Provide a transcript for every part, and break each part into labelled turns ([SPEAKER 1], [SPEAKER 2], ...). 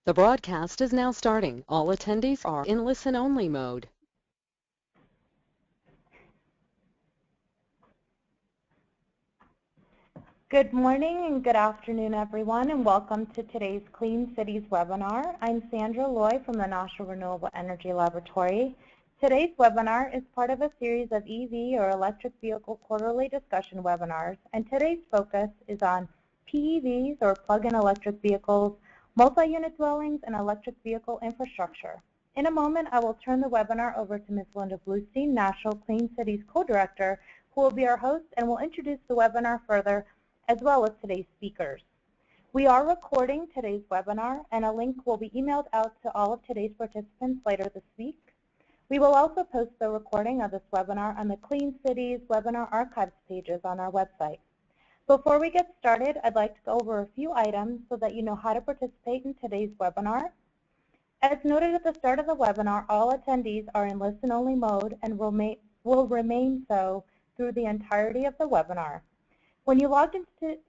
[SPEAKER 1] The broadcast is now starting. All attendees are in listen-only mode.
[SPEAKER 2] Good morning and good afternoon, everyone, and welcome to today's Clean Cities webinar. I'm Sandra Loy from the National Renewable Energy Laboratory. Today's webinar is part of a series of EV or electric vehicle quarterly discussion webinars, and today's focus is on PEVs or plug-in electric vehicles, multi-unit dwellings, and electric vehicle infrastructure. In a moment, I will turn the webinar over to Ms. Linda Bluestein, National Clean Cities Co-Director, who will be our host and will introduce the webinar further, as well as today's speakers. We are recording today's webinar, and a link will be emailed out to all of today's participants later this week. We will also post the recording of this webinar on the Clean Cities webinar archives pages on our website. Before we get started, I'd like to go over a few items so that you know how to participate in today's webinar. As noted at the start of the webinar, all attendees are in listen-only mode and will remain so through the entirety of the webinar. When you log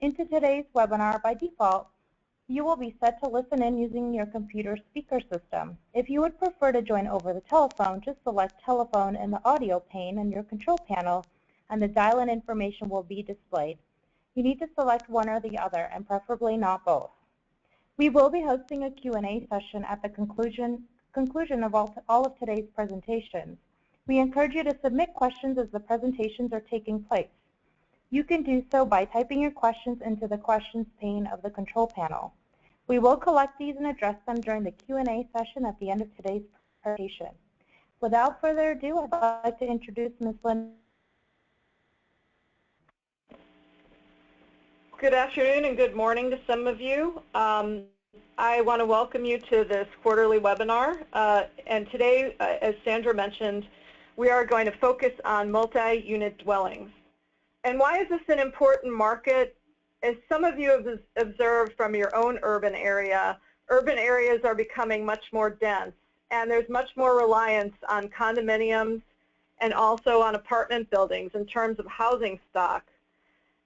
[SPEAKER 2] into today's webinar, by default, you will be set to listen in using your computer speaker system. If you would prefer to join over the telephone, just select telephone in the audio pane in your control panel, and the dial-in information will be displayed. You need to select one or the other, and preferably not both. We will be hosting a Q&A session at the conclusion of all of today's presentations. We encourage you to submit questions as the presentations are taking place. You can do so by typing your questions into the questions pane of the control panel. We will collect these and address them during the Q&A session at the end of today's presentation. Without further ado, I'd like to introduce Ms. Linda.
[SPEAKER 3] Good afternoon and good morning to some of you. I want to welcome you to this quarterly webinar. And today, as Sandra mentioned, we are going to focus on multi-unit dwellings. And why is this an important market? As some of you have observed from your own urban areas are becoming much more dense, and there's much more reliance on condominiums and also on apartment buildings in terms of housing stock.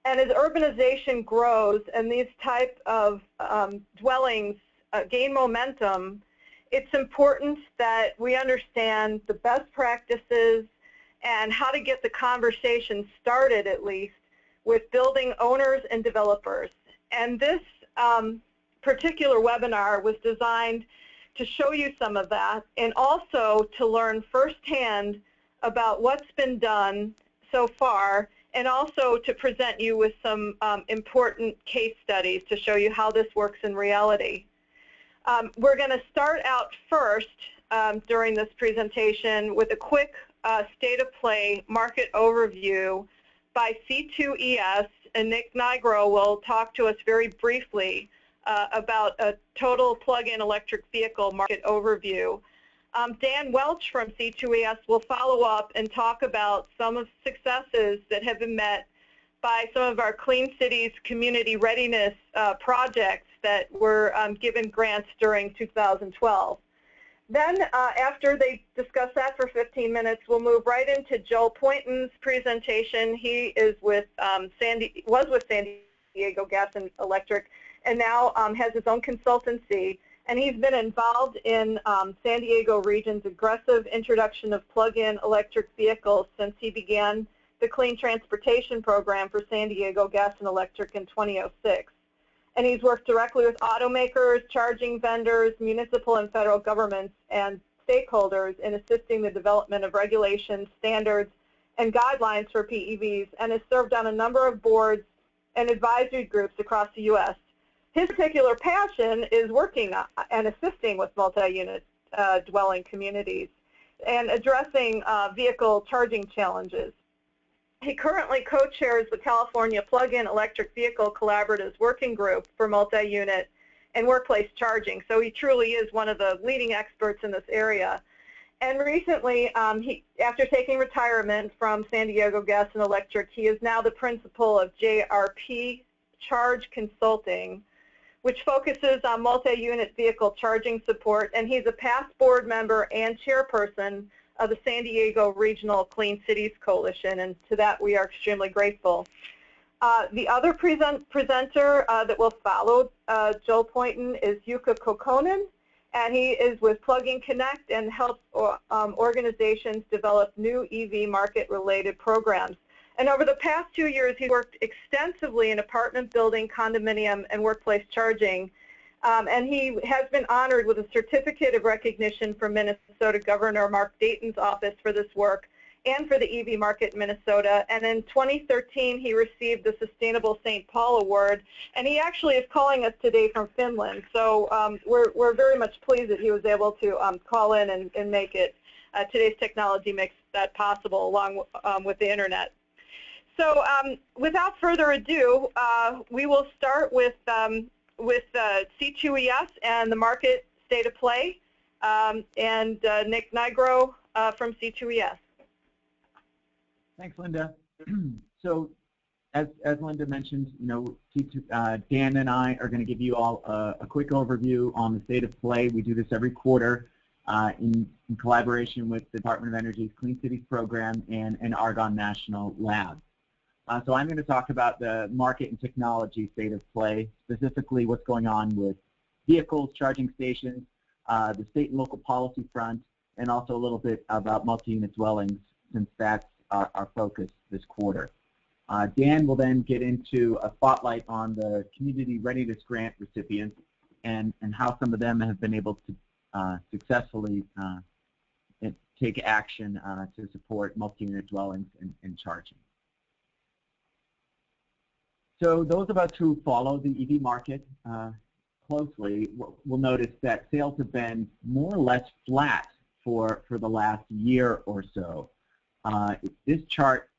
[SPEAKER 3] And as urbanization grows and these type of dwellings gain momentum, it's important that we understand the best practices and how to get the conversation started, at least, with building owners and developers. And this particular webinar was designed to show you some of that and also to learn firsthand about what's been done so far, and also to present you with some important case studies to show you how this works in reality. We're going to start out first during this presentation with a quick state of play market overview by C2ES, and Nick Nigro will talk to us very briefly about a total plug-in electric vehicle market overview. Dan Welch from C2ES will follow up and talk about some of the successes that have been met by some of our Clean Cities community readiness projects that were given grants during 2012. Then, after they discuss that for 15 minutes, we'll move right into Joel Poynton's presentation. He is with was with San Diego Gas and Electric, and now has his own consultancy. And he's been involved in San Diego region's aggressive introduction of plug-in electric vehicles since he began the Clean Transportation Program for San Diego Gas and Electric in 2006. And he's worked directly with automakers, charging vendors, municipal and federal governments, and stakeholders in assisting the development of regulations, standards, and guidelines for PEVs, and has served on a number of boards and advisory groups across the U.S. His particular passion is working and assisting with multi-unit dwelling communities and addressing vehicle charging challenges. He currently co-chairs the California Plug-in Electric Vehicle Collaboratives Working Group for multi-unit and workplace charging, so he truly is one of the leading experts in this area. And recently, after taking retirement from San Diego Gas and Electric, he is now the principal of JRP Charge Consulting, which focuses on multi-unit vehicle charging support, and he's a past board member and chairperson of the San Diego Regional Clean Cities Coalition, and to that we are extremely grateful. The other presenter that will follow Joel Poynton is Yuka Kokkonen. and he is with Plug-in Connect and helps organizations develop new EV market-related programs. And over the past 2 years, he worked extensively in apartment building, condominium, and workplace charging. And he has been honored with a certificate of recognition from Minnesota Governor Mark Dayton's office for this work and for the EV market in Minnesota. And in 2013, he received the Sustainable St. Paul Award. And he actually is calling us today from Finland. So we're very much pleased that he was able to call in and make it. Today's technology makes that possible along with the internet. So without further ado, we will start with C2ES and the market state of play, and Nick Nigro from C2ES.
[SPEAKER 4] Thanks, Linda. So, as Linda mentioned, you know, Dan and I are going to give you all a quick overview on the state of play. We do this every quarter in collaboration with the Department of Energy's Clean Cities program and Argonne National Lab. So I'm going to talk about the market and technology state of play, specifically what's going on with vehicles, charging stations, the state and local policy front, and also a little bit about multi-unit dwellings, since that's our focus this quarter. Dan will then get into a spotlight on the Community Readiness Grant recipients and how some of them have been able to successfully take action to support multi-unit dwellings and charging. So those of us who follow the EV market closely will notice that sales have been more or less flat for the last year or so. This chart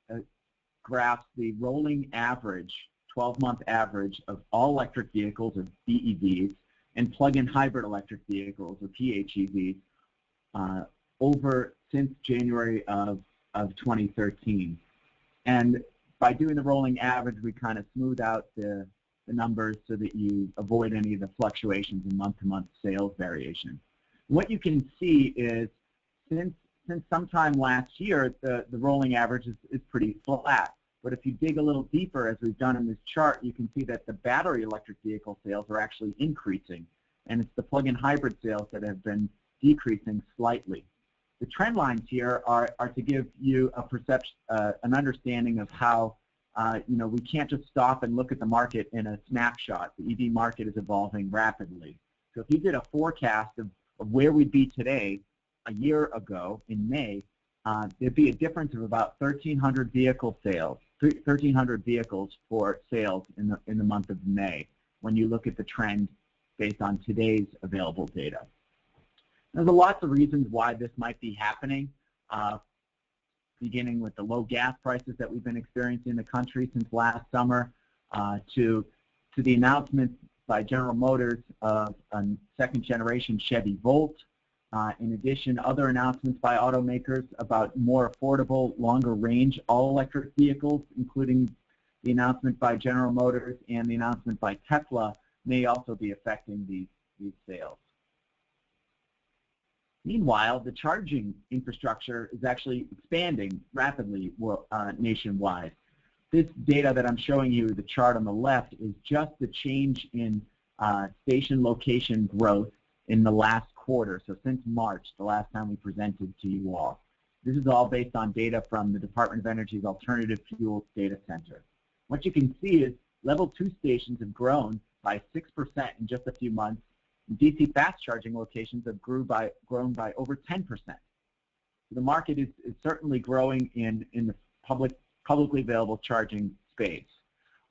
[SPEAKER 4] graphs the rolling average, 12-month average of all electric vehicles, or BEVs, and plug-in hybrid electric vehicles, or PHEVs, over since January of 2013. And by doing the rolling average, we kind of smooth out the numbers so that you avoid any of the fluctuations in month-to-month sales variation. What you can see is since sometime last year, the rolling average is pretty flat. But if you dig a little deeper, as we've done in this chart, you can see that the battery electric vehicle sales are actually increasing, and it's the plug-in hybrid sales that have been decreasing slightly. The trend lines here are to give you a perception, an understanding of how you know, we can't just stop and look at the market in a snapshot. The EV market is evolving rapidly. So if you did a forecast of where we'd be today a year ago in May, there'd be a difference of about 1,300 vehicle sales, 1,300 vehicles for sales in the month of May when you look at the trend based on today's available data. There's lots of reasons why this might be happening, beginning with the low gas prices that we've been experiencing in the country since last summer, to the announcement by General Motors of a second-generation Chevy Volt. In addition, other announcements by automakers about more affordable, longer-range all-electric vehicles, including the announcement by General Motors and the announcement by Tesla, may also be affecting these sales. Meanwhile, the charging infrastructure is actually expanding rapidly nationwide. This data that I'm showing you, the chart on the left, is just the change in station location growth in the last quarter, so since March, the last time we presented to you all. This is all based on data from the Department of Energy's Alternative Fuels Data Center. What you can see is level 2 stations have grown by 6% in just a few months. DC fast charging locations have grown by over 10%. So the market is certainly growing in the publicly available charging space.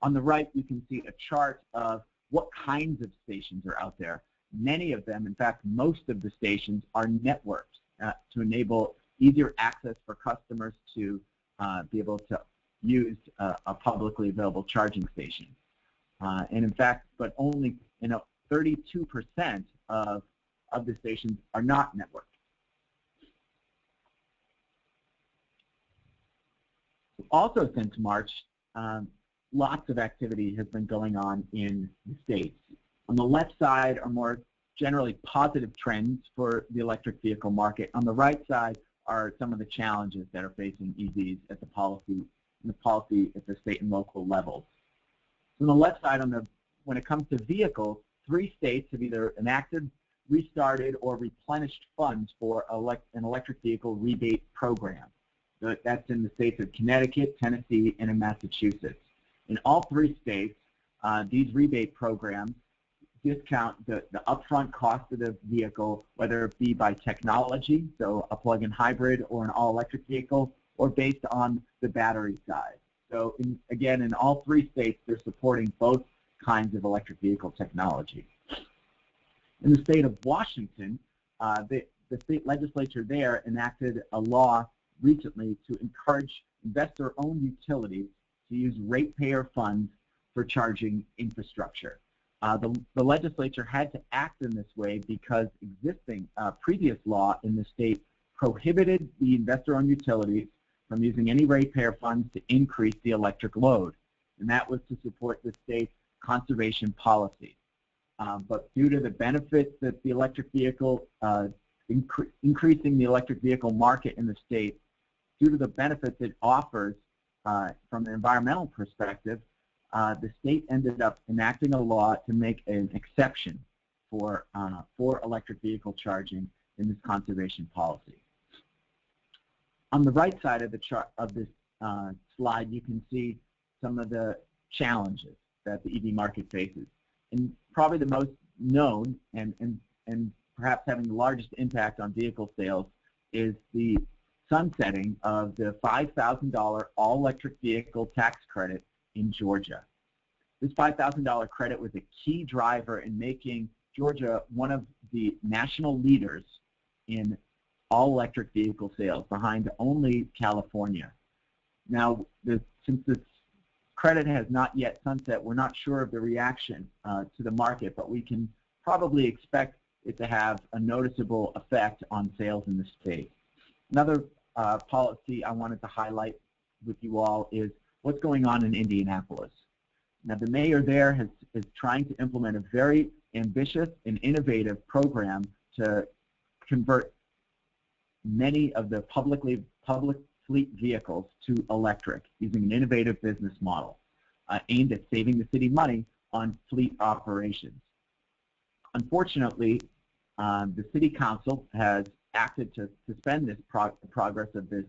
[SPEAKER 4] On the right, you can see a chart of what kinds of stations are out there. Many of them, in fact, most of the stations are networked to enable easier access for customers to be able to use a publicly available charging station. And in fact, but only 32% of the stations are not networked. Also since March, lots of activity has been going on in the states. On the left side are more generally positive trends for the electric vehicle market. On the right side are some of the challenges that are facing EVs at the policy at the state and local levels. So on the left side, when it comes to vehicles, 3 states have either enacted restarted or replenished funds for an electric vehicle rebate program. That's in the states of Connecticut, Tennessee, and in Massachusetts. In all three states, these rebate programs discount the upfront cost of the vehicle, whether it be by technology, so a plug-in hybrid or an all-electric vehicle, or based on the battery size. So again, in all three states, they're supporting both kinds of electric vehicle technology. In the state of Washington, the state legislature there enacted a law recently to encourage investor-owned utilities to use ratepayer funds for charging infrastructure. The legislature had to act in this way because existing previous law in the state prohibited the investor-owned utilities from using any ratepayer funds to increase the electric load, and that was to support the state's conservation policy. But due to the benefits that the electric vehicle, increasing the electric vehicle market in the state, due to the benefits it offers from an environmental perspective, the state ended up enacting a law to make an exception for electric vehicle charging in this conservation policy. On the right side of the chart of this slide, you can see some of the challenges that the EV market faces. And probably the most known and perhaps having the largest impact on vehicle sales is the sunsetting of the $5,000 all-electric vehicle tax credit in Georgia. This $5,000 credit was a key driver in making Georgia one of the national leaders in all-electric vehicle sales, behind only California. Now, since this credit has not yet sunset, we're not sure of the reaction to the market, but we can probably expect it to have a noticeable effect on sales in the state. Another policy I wanted to highlight with you all is what's going on in Indianapolis. Now, the mayor there is trying to implement a very ambitious and innovative program to convert many of the public fleet vehicles to electric using an innovative business model aimed at saving the city money on fleet operations. Unfortunately, the City Council has acted to suspend this progress of this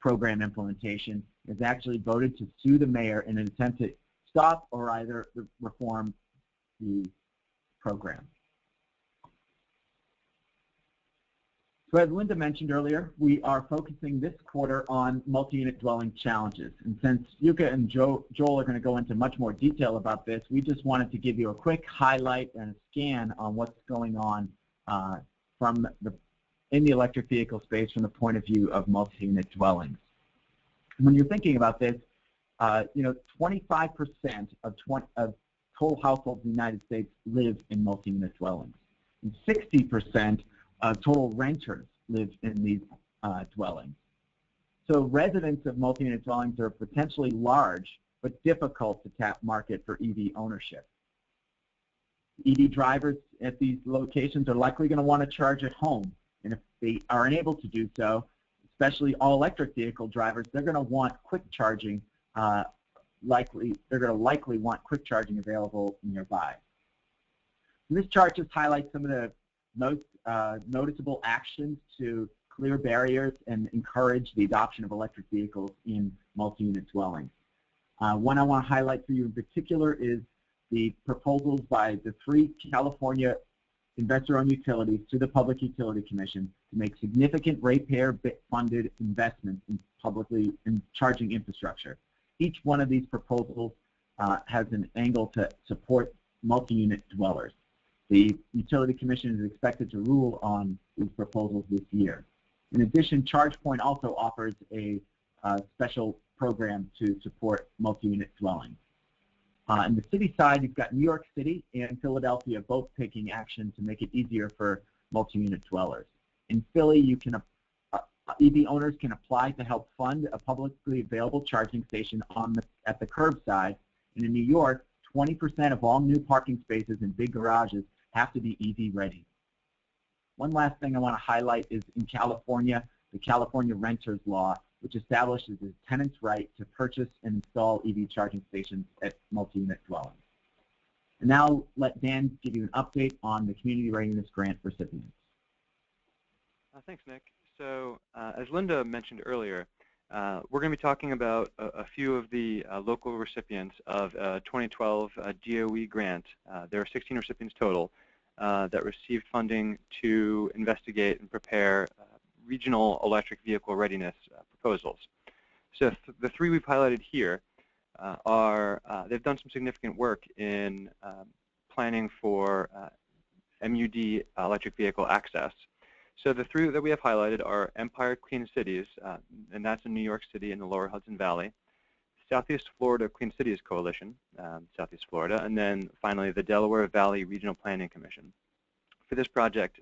[SPEAKER 4] program implementation, has actually voted to sue the mayor in an attempt to stop or either reform the program. So as Linda mentioned earlier, we are focusing this quarter on multi-unit dwelling challenges. And since Yuka and Joel are going to go into much more detail about this, we just wanted to give you a quick highlight and a scan on what's going on in the electric vehicle space from the point of view of multi-unit dwellings. When you're thinking about this, 25% of total households in the United States live in multi-unit dwellings, and 60% of total renters live in these dwellings. So residents of multi-unit dwellings are potentially large but difficult to tap market for EV ownership. EV drivers at these locations are likely going to want to charge at home, and if they are unable to do so, especially all-electric vehicle drivers, they're going to want quick charging. They're going to likely want quick charging available nearby. And this chart just highlights some of the most noticeable actions to clear barriers and encourage the adoption of electric vehicles in multi-unit dwellings. One I want to highlight for you in particular is the proposals by the 3 California investor-owned utilities to the Public Utility Commission to make significant ratepayer-funded investments in charging infrastructure. Each one of these proposals has an angle to support multi-unit dwellers. The Utility Commission is expected to rule on these proposals this year. In addition, ChargePoint also offers a special program to support multi-unit dwellings. On the city side, you've got New York City and Philadelphia both taking action to make it easier for multi-unit dwellers. In Philly, EV owners can apply to help fund a publicly available charging station at the curbside. And in New York, 20% of all new parking spaces in big garages have to be EV ready. One last thing I want to highlight is in California, the California Renters Law, which establishes a tenant's right to purchase and install EV charging stations at multi-unit dwellings. And now let Dan give you an update on the Community Readiness Grant recipients.
[SPEAKER 5] Thanks, Nick. So as Linda mentioned earlier, we're going to be talking about a few of the local recipients of 2012 DOE grant. There are 16 recipients total that received funding to investigate and prepare regional electric vehicle readiness proposals. So the three we've highlighted here they've done some significant work in planning for MUD electric vehicle access. So the three that we have highlighted are Empire Clean Cities, and that's in New York City in the lower Hudson Valley, Southeast Florida Clean Cities Coalition, Southeast Florida, and then finally the Delaware Valley Regional Planning Commission. For this project,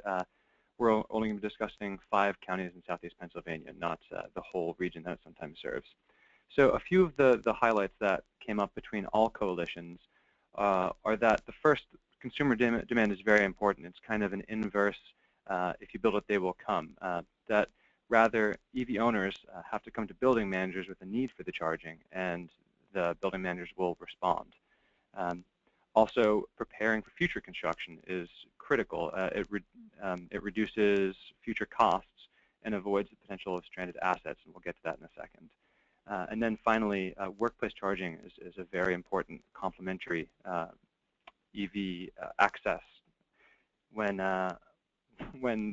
[SPEAKER 5] we're only going to be discussing 5 counties in Southeast Pennsylvania, not the whole region that it sometimes serves. So a few of the highlights that came up between all coalitions are that the first, consumer demand is very important. It's kind of an inverse, if you build it, they will come. That rather, EV owners have to come to building managers with a need for the charging, and the building managers will respond. Also, preparing for future construction is critical. It reduces future costs and avoids the potential of stranded assets, and we'll get to that in a second. And then finally, workplace charging is a very important complementary EV access when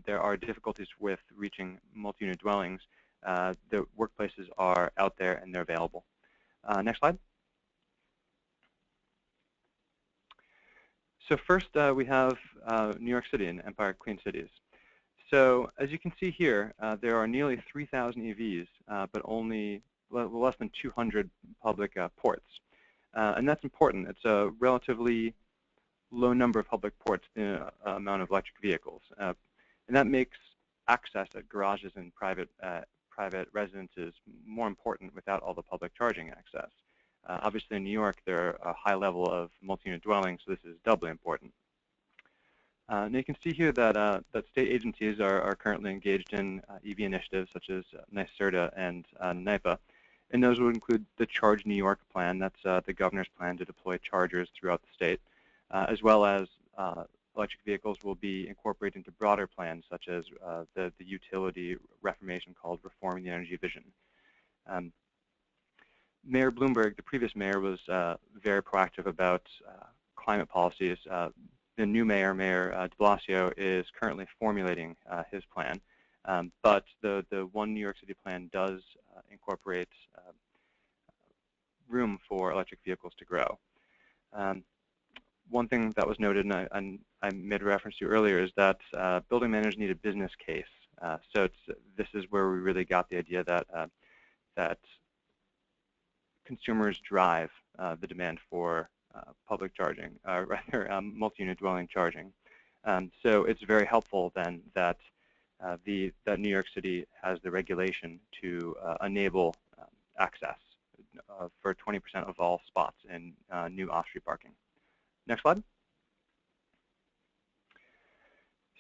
[SPEAKER 5] there are difficulties with reaching multi-unit dwellings. The workplaces are out there and they're available. Next slide. So first, we have New York City and Empire Clean Cities. So as you can see here, there are nearly 3,000 EVs, but only less than 200 public ports. And that's important. It's a relatively low number of public ports in amount of electric vehicles. And that makes access at garages and private residences more important without all the public charging access. Obviously, in New York, there are a high level of multi-unit dwellings, so this is doubly important. And you can see here that state agencies are currently engaged in EV initiatives such as NYSERDA and NYPA, and those would include the Charge New York plan. That's the governor's plan to deploy chargers throughout the state, as well as electric vehicles will be incorporated into broader plans such as the utility reformation called Reforming the Energy Vision. Mayor Bloomberg, the previous mayor, was very proactive about climate policies. The new mayor, Mayor de Blasio, is currently formulating his plan, but the one New York City plan does incorporate room for electric vehicles to grow. One thing that was noted, and I made a reference to earlier, is that building managers need a business case. So this is where we really got the idea that consumers drive the demand for public charging, rather multi-unit dwelling charging. So it's very helpful then that that New York City has the regulation to enable access for 20% of all spots in new off-street parking. Next slide.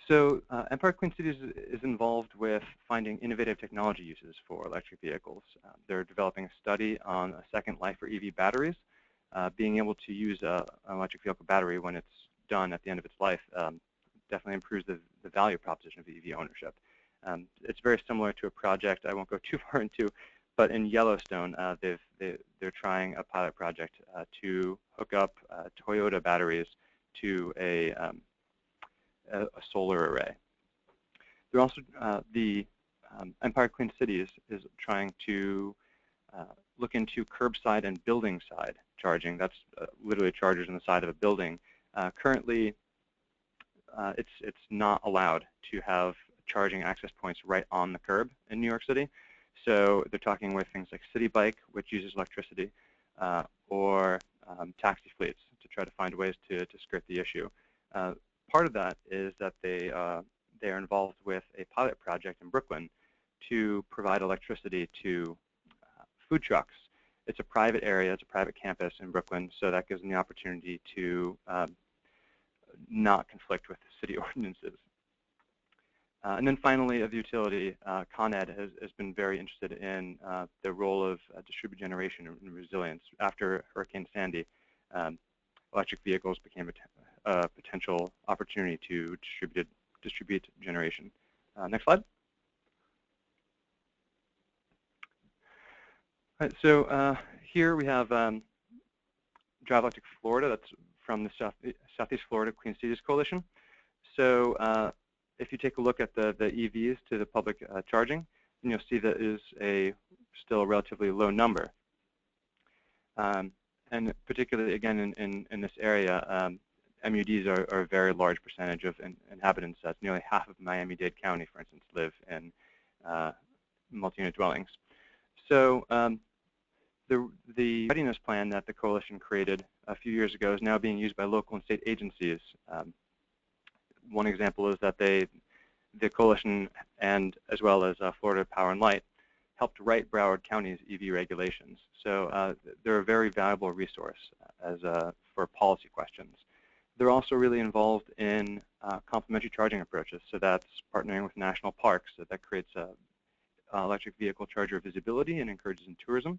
[SPEAKER 5] So Empire Clean Cities is involved with finding innovative technology uses for electric vehicles. They're developing a study on a second life for EV batteries. Being able to use an electric vehicle battery when it's done at the end of its life definitely improves the value proposition of EV ownership. It's very similar to a project I won't go too far into, but in Yellowstone, they're trying a pilot project to hook up Toyota batteries to a solar array. They're also, the Empire Clean Cities is trying to look into curbside and building side charging. That's literally chargers on the side of a building. Currently, it's not allowed to have charging access points right on the curb in New York City. So they're talking with things like City Bike, which uses electricity, or taxi fleets to try to find ways to skirt the issue. Part of that is that they are involved with a pilot project in Brooklyn to provide electricity to food trucks. It's a private area, it's a private campus in Brooklyn, so that gives them the opportunity to not conflict with city ordinances. And then finally, of utility, Con Ed has been very interested in the role of distributed generation and resilience. After Hurricane Sandy, electric vehicles became a potential opportunity to distribute generation. Next slide. All right, so here we have Drive Electric Florida. That's from the Southeast Florida Clean Cities Coalition. So if you take a look at the EVs to the public charging, then you'll see that is still a relatively low number. And particularly, again, in this area, MUDs are a very large percentage of inhabitants. That's nearly half of Miami-Dade County, for instance, live in multi-unit dwellings. So the readiness plan that the coalition created a few years ago is now being used by local and state agencies. One example is that the coalition, and as well as Florida Power and Light, helped write Broward County's EV regulations. So they're a very valuable resource for policy questions. They're also really involved in complementary charging approaches. So that's partnering with national parks. So that creates electric vehicle charger visibility and encourages in tourism.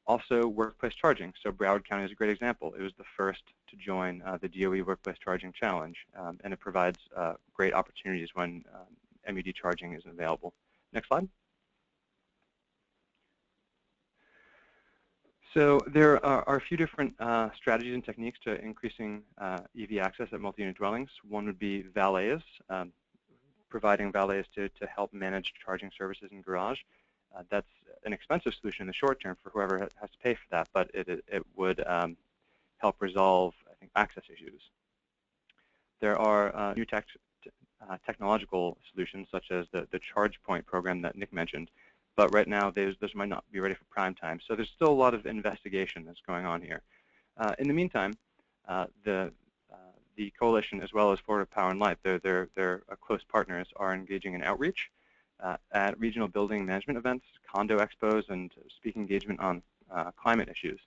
[SPEAKER 5] Also, workplace charging. So Broward County is a great example. It was the first to join the DOE Workplace Charging Challenge, and it provides great opportunities when MUD charging isn't available. Next slide. So there are a few different strategies and techniques to increasing EV access at multi-unit dwellings. One would be valets, providing valets to help manage charging services in garage. That's an expensive solution in the short term for whoever has to pay for that, but it would help resolve, I think, access issues. There are new technological solutions, such as the Charge Point program that Nick mentioned, but right now those might not be ready for prime time. So there's still a lot of investigation that's going on here. In the meantime, the coalition, as well as Florida Power and Light, their close partners, are engaging in outreach at regional building management events, condo expos, and speaking engagement on climate issues,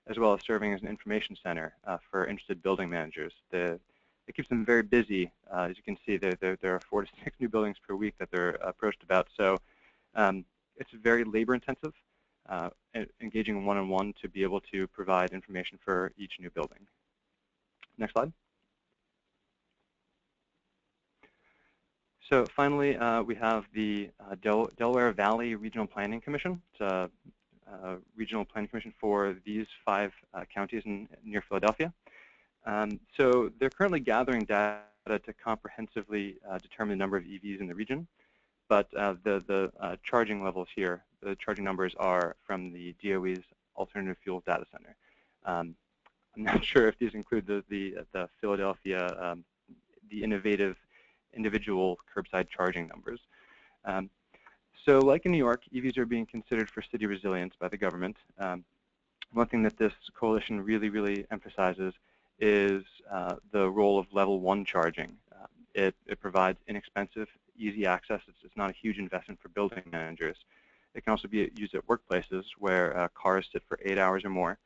[SPEAKER 5] as well as serving as an information center for interested building managers. It keeps them very busy. As you can see, there are 4 to 6 new buildings per week that they're approached about. So it's very labor-intensive, engaging one-on-one to be able to provide information for each new building. Next slide. So finally, we have the Delaware Valley Regional Planning Commission. It's a regional planning commission for these 5 counties near Philadelphia. So they're currently gathering data to comprehensively determine the number of EVs in the region. But the charging levels here, the charging numbers, are from the DOE's Alternative Fuels Data Center. I'm not sure if these include the Philadelphia, the innovative individual curbside charging numbers. So like in New York, EVs are being considered for city resilience by the government. One thing that this coalition really emphasizes is the role of level 1 charging. It provides inexpensive, easy access. It's not a huge investment for building managers. It can also be used at workplaces where cars sit for 8 hours or more.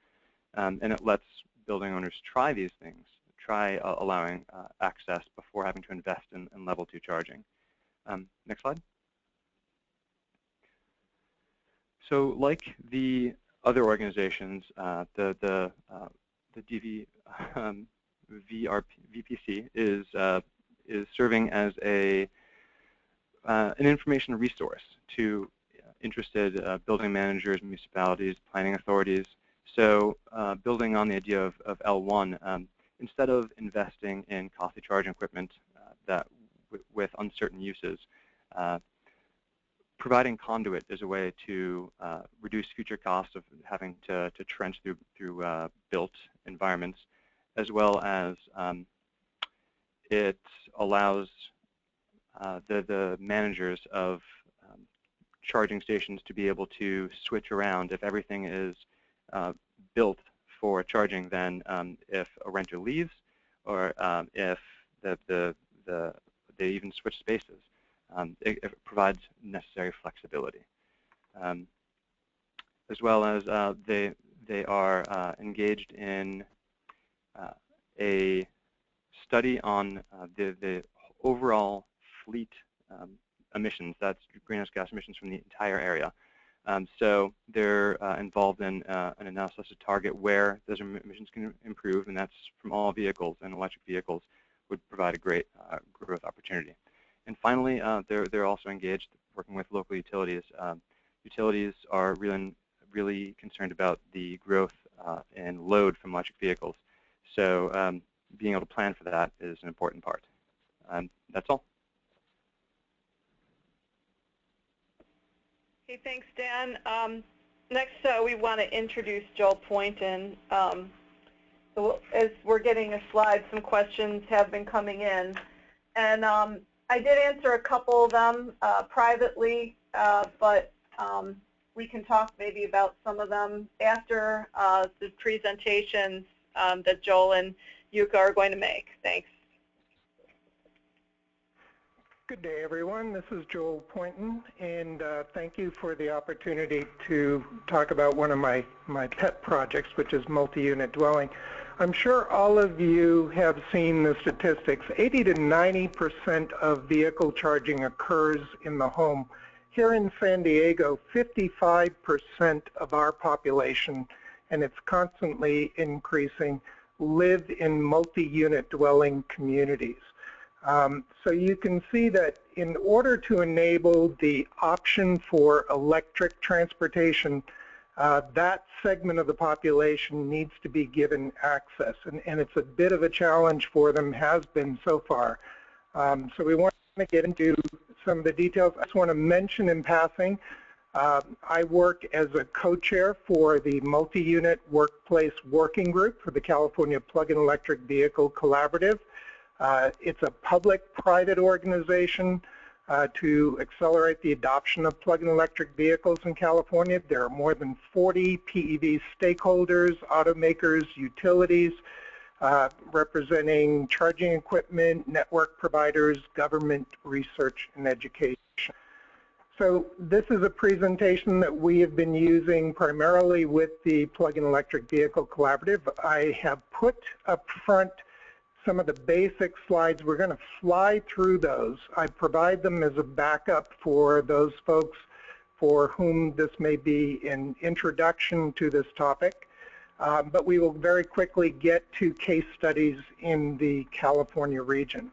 [SPEAKER 5] And it lets building owners try these things, try allowing access before having to invest in level 2 charging. Next slide. So like the other organizations, the VPC is serving as an information resource to interested building managers, municipalities, planning authorities. So building on the idea of L1, instead of investing in costly charging equipment with uncertain uses, providing conduit is a way to reduce future costs of having to trench through built environments, as well as it allows the managers of charging stations to be able to switch around. If everything is built for charging, then if a renter leaves, or if they even switch spaces, it provides necessary flexibility. As well as they are engaged in a study on the overall fleet emissions, that's greenhouse gas emissions from the entire area. So they're involved in an analysis to target where those emissions can improve, and that's from all vehicles, and electric vehicles would provide a great growth opportunity. And finally, they're also engaged working with local utilities. Utilities are really concerned about the growth and load from electric vehicles. So being able to plan for that is an important part. That's all.
[SPEAKER 3] Okay, thanks, Dan. Next, we want to introduce Joel Poynton. So as we're getting a slide, some questions have been coming in. And I did answer a couple of them privately, but we can talk maybe about some of them after the presentations that Joel and Yuka are going to make. Thanks.
[SPEAKER 6] Good day, everyone. This is Joel Poynton, and thank you for the opportunity to talk about one of my pet projects, which is multi-unit dwelling. I'm sure all of you have seen the statistics. 80 to 90% of vehicle charging occurs in the home. Here in San Diego, 55% of our population, and it's constantly increasing, live in multi-unit dwelling communities. So you can see that in order to enable the option for electric transportation, that segment of the population needs to be given access, and it's a bit of a challenge for them, has been so far. So we want to get into some of the details. I just want to mention in passing, I work as a co-chair for the Multi-Unit Workplace Working Group for the California Plug-in Electric Vehicle Collaborative. It's a public-private organization to accelerate the adoption of plug-in electric vehicles in California. There are more than 40 PEV stakeholders, automakers, utilities, representing charging equipment, network providers, government, research, and education. So this is a presentation that we have been using primarily with the Plug-in Electric Vehicle Collaborative. I have put up front some of the basic slides. We're going to fly through those. I provide them as a backup for those folks for whom this may be an introduction to this topic. But we will very quickly get to case studies in the California region.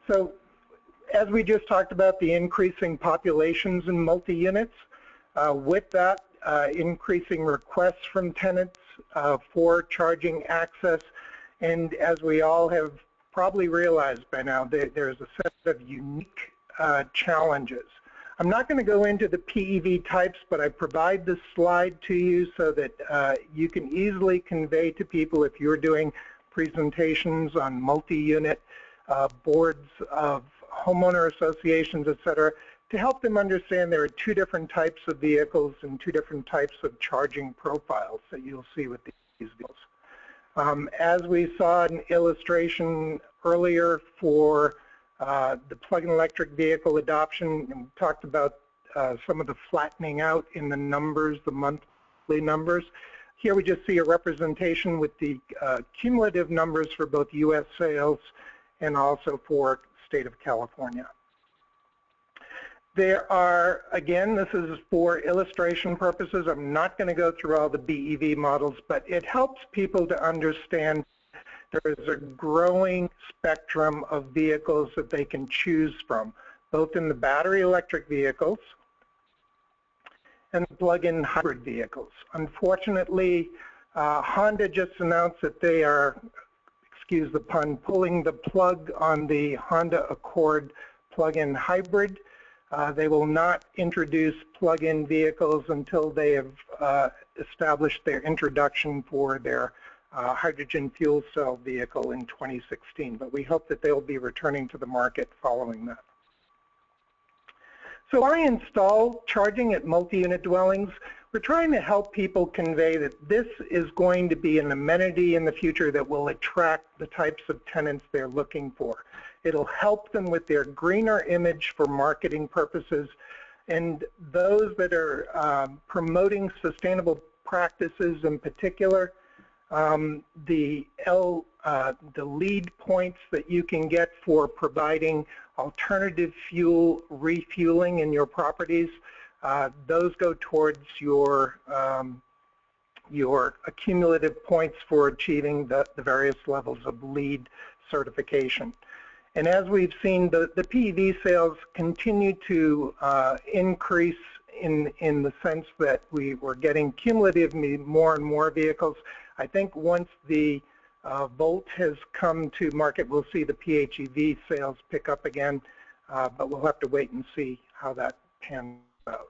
[SPEAKER 6] So as we just talked about, the increasing populations in multi-units, with that increasing requests from tenants for charging access. And as we all have probably realized by now, there's a set of unique challenges. I'm not going to go into the PEV types, but I provide this slide to you so that you can easily convey to people, if you're doing presentations on multi-unit boards of homeowner associations, et cetera, to help them understand there are two different types of vehicles and two different types of charging profiles that you'll see with these vehicles. As we saw an illustration earlier for the plug-in electric vehicle adoption, and we talked about some of the flattening out in the numbers, the monthly numbers. Here we just see a representation with the cumulative numbers for both U.S. sales and also for state of California. There are, again, this is for illustration purposes. I'm not going to go through all the BEV models, but it helps people to understand there is a growing spectrum of vehicles that they can choose from, both in the battery electric vehicles and plug-in hybrid vehicles. Unfortunately, Honda just announced that they are, excuse the pun, pulling the plug on the Honda Accord plug-in hybrid. They will not introduce plug-in vehicles until they have established their introduction for their hydrogen fuel cell vehicle in 2016, but we hope that they'll be returning to the market following that. So I install charging at multi-unit dwellings. We're trying to help people convey that this is going to be an amenity in the future that will attract the types of tenants they're looking for. It'll help them with their greener image for marketing purposes, and those that are promoting sustainable practices in particular, the lead points that you can get for providing alternative fuel refueling in your properties those go towards your accumulative points for achieving the various levels of LEED certification. And as we've seen, the PEV sales continue to increase in the sense that we were getting cumulatively more and more vehicles. I think once the Volt has come to market, we'll see the PHEV sales pick up again, but we'll have to wait and see how that pans out.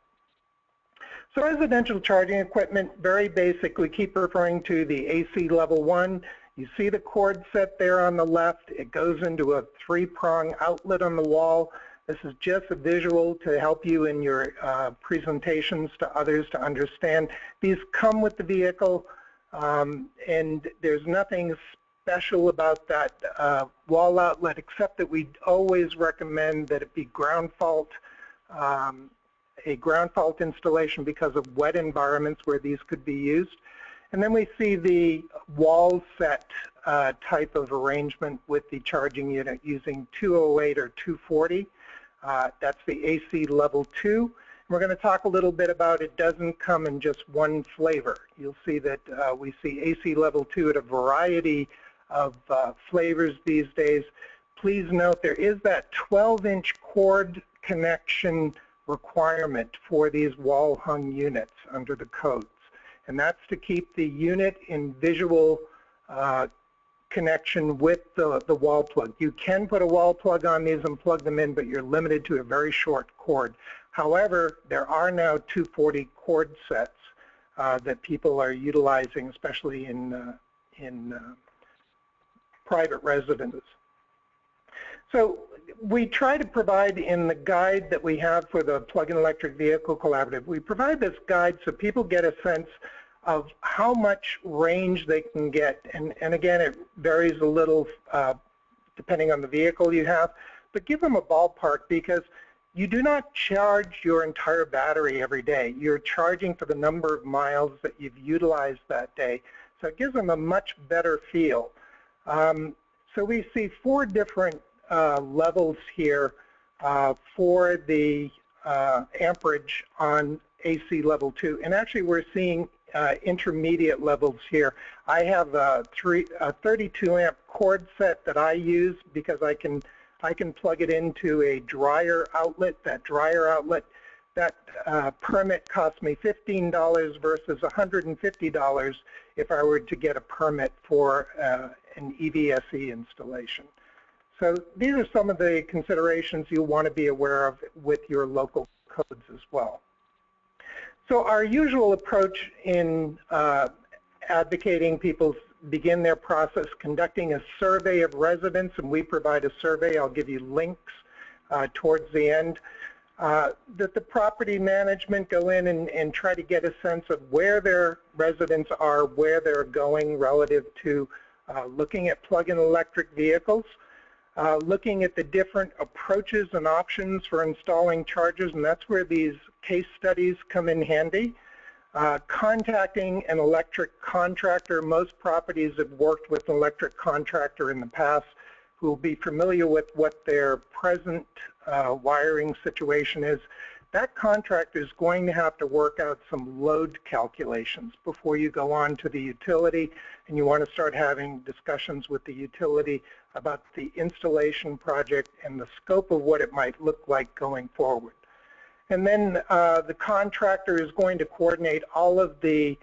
[SPEAKER 6] So residential charging equipment, very basic. We keep referring to the AC level 1. You see the cord set there on the left. It goes into a 3-prong outlet on the wall. This is just a visual to help you in your presentations to others to understand. These come with the vehicle, and there's nothing special about that wall outlet except that we always recommend that it be ground fault, a ground fault installation because of wet environments where these could be used. And then we see the wall set type of arrangement with the charging unit using 208 or 240. That's the AC level 2. And we're going to talk a little bit about it doesn't come in just one flavor. You'll see that we see AC level 2 at a variety of flavors these days. Please note there is that 12-inch cord connection requirement for these wall-hung units under the codes. And that's to keep the unit in visual connection with the wall plug. You can put a wall plug on these and plug them in, but you're limited to a very short cord. However, there are now 240 cord sets that people are utilizing, especially in private residences. So we try to provide in the guide that we have for the Plug-in Electric Vehicle Collaborative, we provide this guide so people get a sense of how much range they can get. And again, it varies a little depending on the vehicle you have, but give them a ballpark because you do not charge your entire battery every day. You're charging for the number of miles that you've utilized that day. So it gives them a much better feel. So we see 4 different levels here for the amperage on AC level 2. And actually we're seeing intermediate levels here. I have a 32 amp cord set that I use because I can plug it into a dryer outlet. That dryer outlet, that permit cost me $15 versus $150 if I were to get a permit for an EVSE installation. So these are some of the considerations you'll want to be aware of with your local codes as well. So our usual approach in advocating people begin their process conducting a survey of residents, and we provide a survey. I'll give you links towards the end. That the property management go in and try to get a sense of where their residents are, where they're going relative to looking at plug-in electric vehicles. Looking at the different approaches and options for installing chargers, and that's where these case studies come in handy. Contacting an electric contractor. Most properties have worked with an electric contractor in the past who will be familiar with what their present wiring situation is. That contractor is going to have to work out some load calculations before you go on to the utility, and you want to start having discussions with the utility about the installation project and the scope of what it might look like going forward. And then the contractor is going to coordinate all of the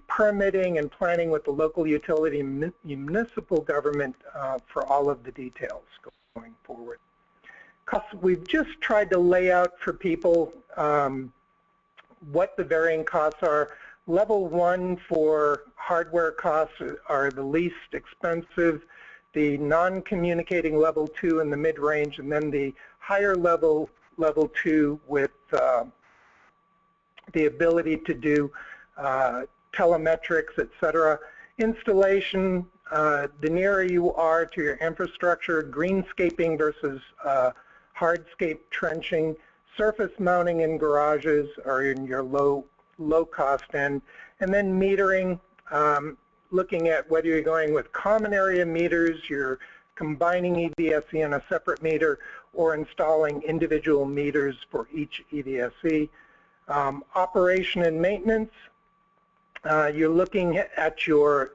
[SPEAKER 6] permitting and planning with the local utility and municipal government for all of the details going forward. We've just tried to lay out for people what the varying costs are. Level 1 for hardware costs are the least expensive, the non-communicating level 2 in the mid-range, and then the higher level 2 with the ability to do telemetrics, etc. Installation, the nearer you are to your infrastructure, greenscaping versus hardscape trenching, surface mounting in garages are in your low cost end, and then metering, looking at whether you're going with common area meters, your combining EVSE on a separate meter or installing individual meters for each EVSE. Operation and maintenance, you're looking at your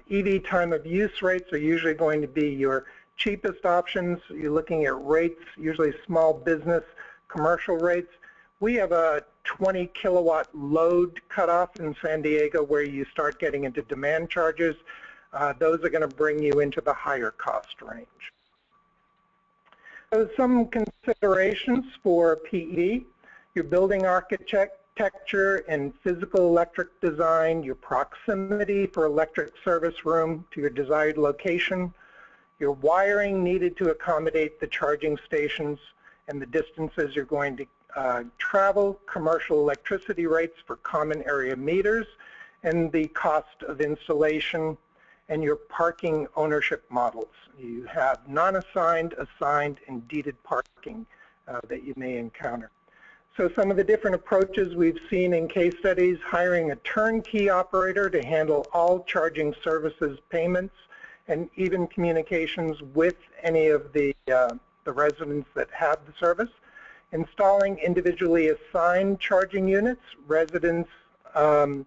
[SPEAKER 6] EV time of use rates are usually going to be your cheapest options. You're looking at rates, usually small business, commercial rates. We have a 20 kilowatt load cutoff in San Diego where you start getting into demand charges. Those are going to bring you into the higher cost range. So some considerations for PEV, your building architecture and physical electric design, your proximity for electric service room to your desired location, your wiring needed to accommodate the charging stations and the distances you're going to travel, commercial electricity rates for common area meters, and the cost of installation, and your parking ownership models. You have non-assigned, assigned, and deeded parking that you may encounter. So some of the different approaches we've seen in case studies, hiring a turnkey operator to handle all charging services payments and even communications with any of the residents that have the service. Installing individually assigned charging units. Residents can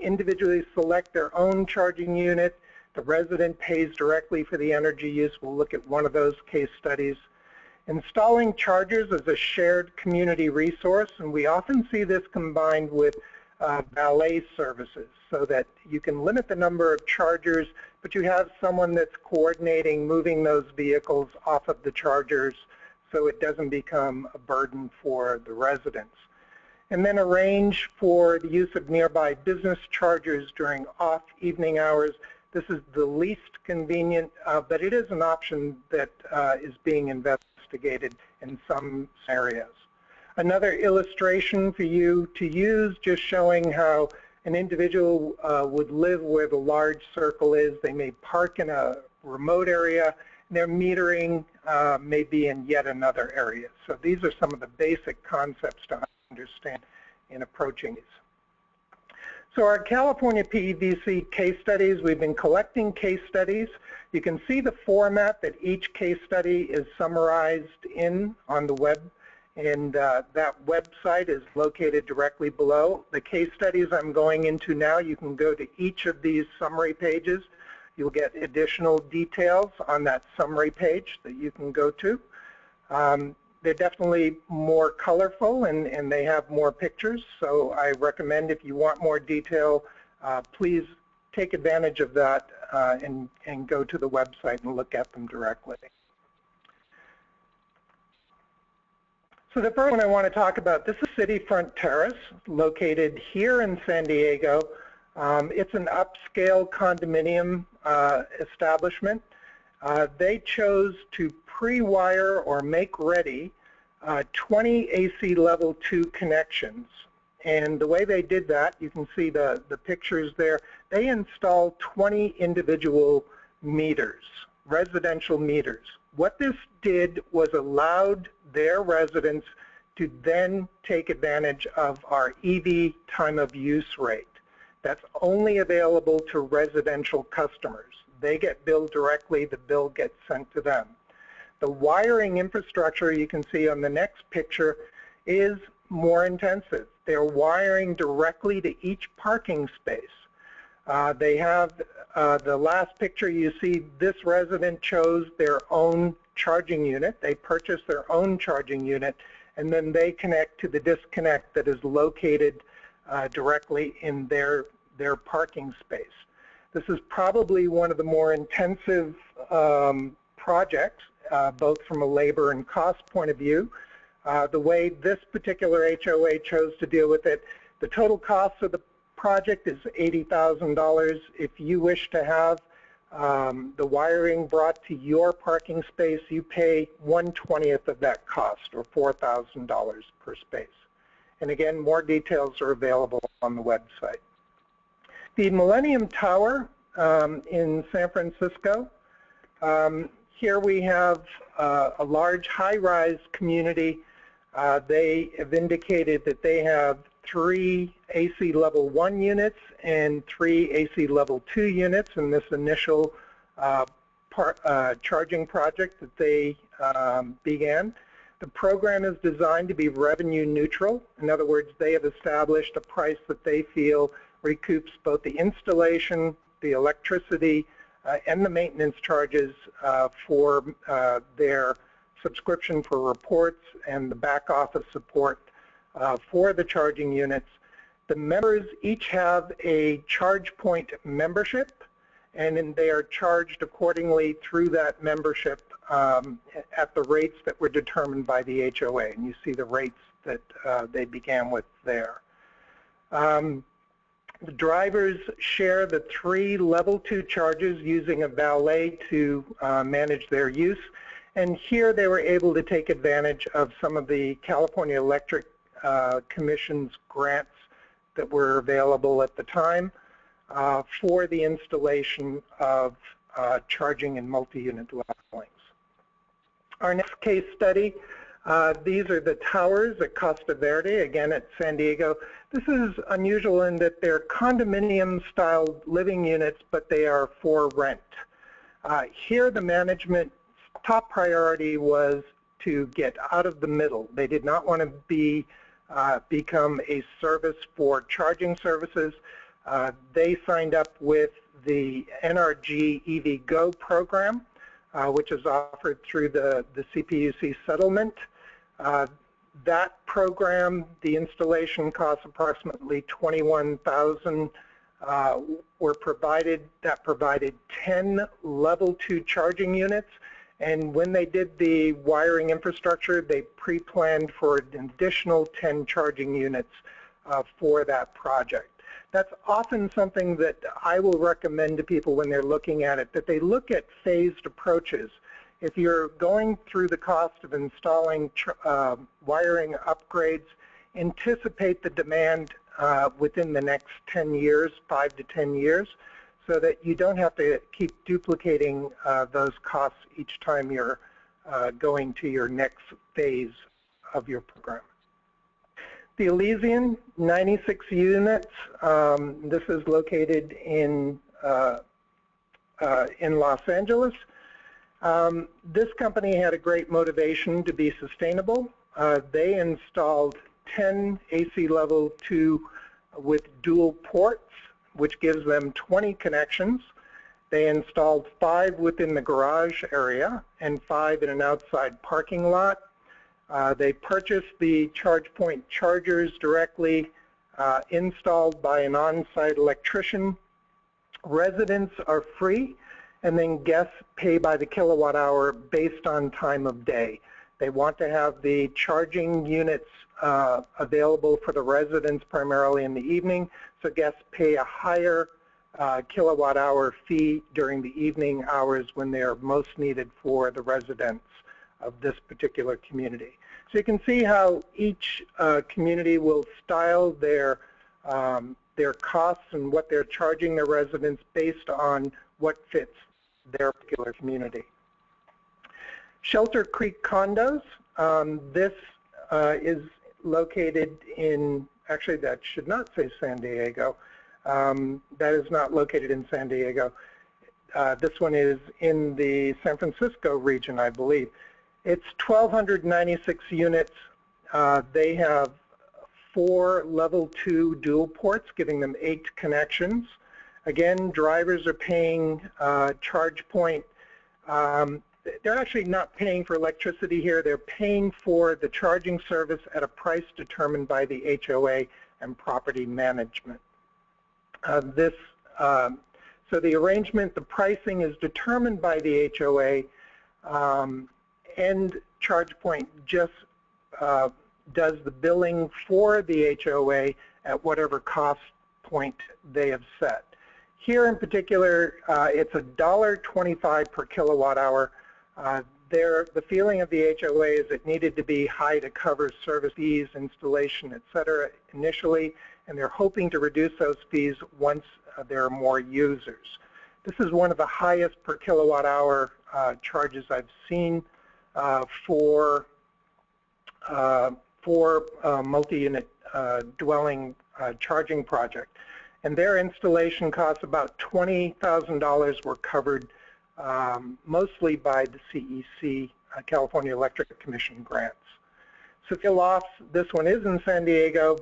[SPEAKER 6] individually select their own charging unit. The resident pays directly for the energy use. We'll look at one of those case studies. Installing chargers as a shared community resource, and we often see this combined with valet services so that you can limit the number of chargers, but you have someone that's coordinating moving those vehicles off of the chargers so it doesn't become a burden for the residents. And then arrange for the use of nearby business chargers during off evening hours. This is the least convenient, but it is an option that is being investigated in some areas. Another illustration for you to use, just showing how an individual would live where the large circle is. They may park in a remote area. Their metering may be in yet another area. So these are some of the basic concepts to understand in approaching these. So our California PEVC case studies, we've been collecting case studies. You can see the format that each case study is summarized in on the web, and that website is located directly below. The case studies I'm going into now, you can go to each of these summary pages. You'll get additional details on that summary page that you can go to. They're definitely more colorful and they have more pictures, so I recommend if you want more detail, please take advantage of that and go to the website and look at them directly. So the first one I want to talk about, this is Cityfront Terrace, located here in San Diego. It's an upscale condominium establishment. They chose to pre-wire or make ready 20 AC level 2 connections. And the way they did that, you can see the pictures there, they installed 20 individual meters, residential meters. What this did was allowed their residents to then take advantage of our EV time of use rate. That's only available to residential customers. They get billed directly, the bill gets sent to them. The wiring infrastructure you can see on the next picture is more intensive. They're wiring directly to each parking space. They have, the last picture you see, this resident chose their own charging unit. They purchased their own charging unit, and then they connect to the disconnect that is located directly in their parking space. This is probably one of the more intensive projects, both from a labor and cost point of view. The way this particular HOA chose to deal with it, the total cost of the project is $80,000. If you wish to have the wiring brought to your parking space, you pay 1/20th of that cost, or $4,000 per space. And again, more details are available on the website. The Millennium Tower in San Francisco, here we have a large high-rise community. They have indicated that they have 3 AC level 1 units and 3 AC level 2 units in this initial charging project that they began. The program is designed to be revenue neutral. In other words, they have established a price that they feel recoups both the installation, the electricity, and the maintenance charges for their subscription for reports and the back office support for the charging units. The members each have a charge point membership, and then they are charged accordingly through that membership at the rates that were determined by the HOA. And you see the rates that they began with there. The drivers share the 3 level 2 charges using a valet to manage their use. And here they were able to take advantage of some of the California Electric Commission's grants that were available at the time for the installation of charging in multi-unit dwellings. Our next case study, these are the towers at Costa Verde, again at San Diego. This is unusual in that they're condominium-style living units, but they are for rent. Here the management's top priority was to get out of the middle. They did not want to become a service for charging services. They signed up with the NRG EV Go program, which is offered through the CPUC settlement. That program, the installation costs approximately $21,000 were provided. That provided 10 level 2 charging units. And when they did the wiring infrastructure, they pre-planned for an additional 10 charging units for that project. That's often something that I will recommend to people when they're looking at it, that they look at phased approaches. If you're going through the cost of installing wiring upgrades, anticipate the demand within the next 10 years, 5 to 10 years, so that you don't have to keep duplicating those costs each time you're going to your next phase of your program. The Elysian, 96 units. This is located in Los Angeles. This company had a great motivation to be sustainable. They installed 10 AC level 2 with dual ports, which gives them 20 connections. They installed 5 within the garage area and 5 in an outside parking lot. They purchased the ChargePoint chargers directly installed by an on-site electrician. Residents are free, and then guests pay by the kilowatt hour based on time of day. They want to have the charging units available for the residents primarily in the evening, so guests pay a higher kilowatt hour fee during the evening hours when they are most needed for the residents of this particular community. So you can see how each community will style their costs and what they're charging their residents based on what fits their particular community. Shelter Creek Condos. This is located in, actually that should not say San Diego. That is not located in San Diego. This one is in the San Francisco region, I believe. It's 1,296 units. They have 4 level 2 dual ports, giving them 8 connections. Again, drivers are paying ChargePoint. They're actually not paying for electricity here. They're paying for the charging service at a price determined by the HOA and property management. So the arrangement, the pricing is determined by the HOA, and ChargePoint just does the billing for the HOA at whatever cost point they have set. Here in particular, it's $1.25 per kilowatt hour. The feeling of the HOA is it needed to be high to cover service fees, installation, et cetera, initially, and they're hoping to reduce those fees once there are more users. This is one of the highest per kilowatt hour charges I've seen for multi-unit dwelling charging project. And their installation costs, about $20,000 were covered mostly by the CEC, California Electric Commission grants. Sophia Lofts, this one is in San Diego,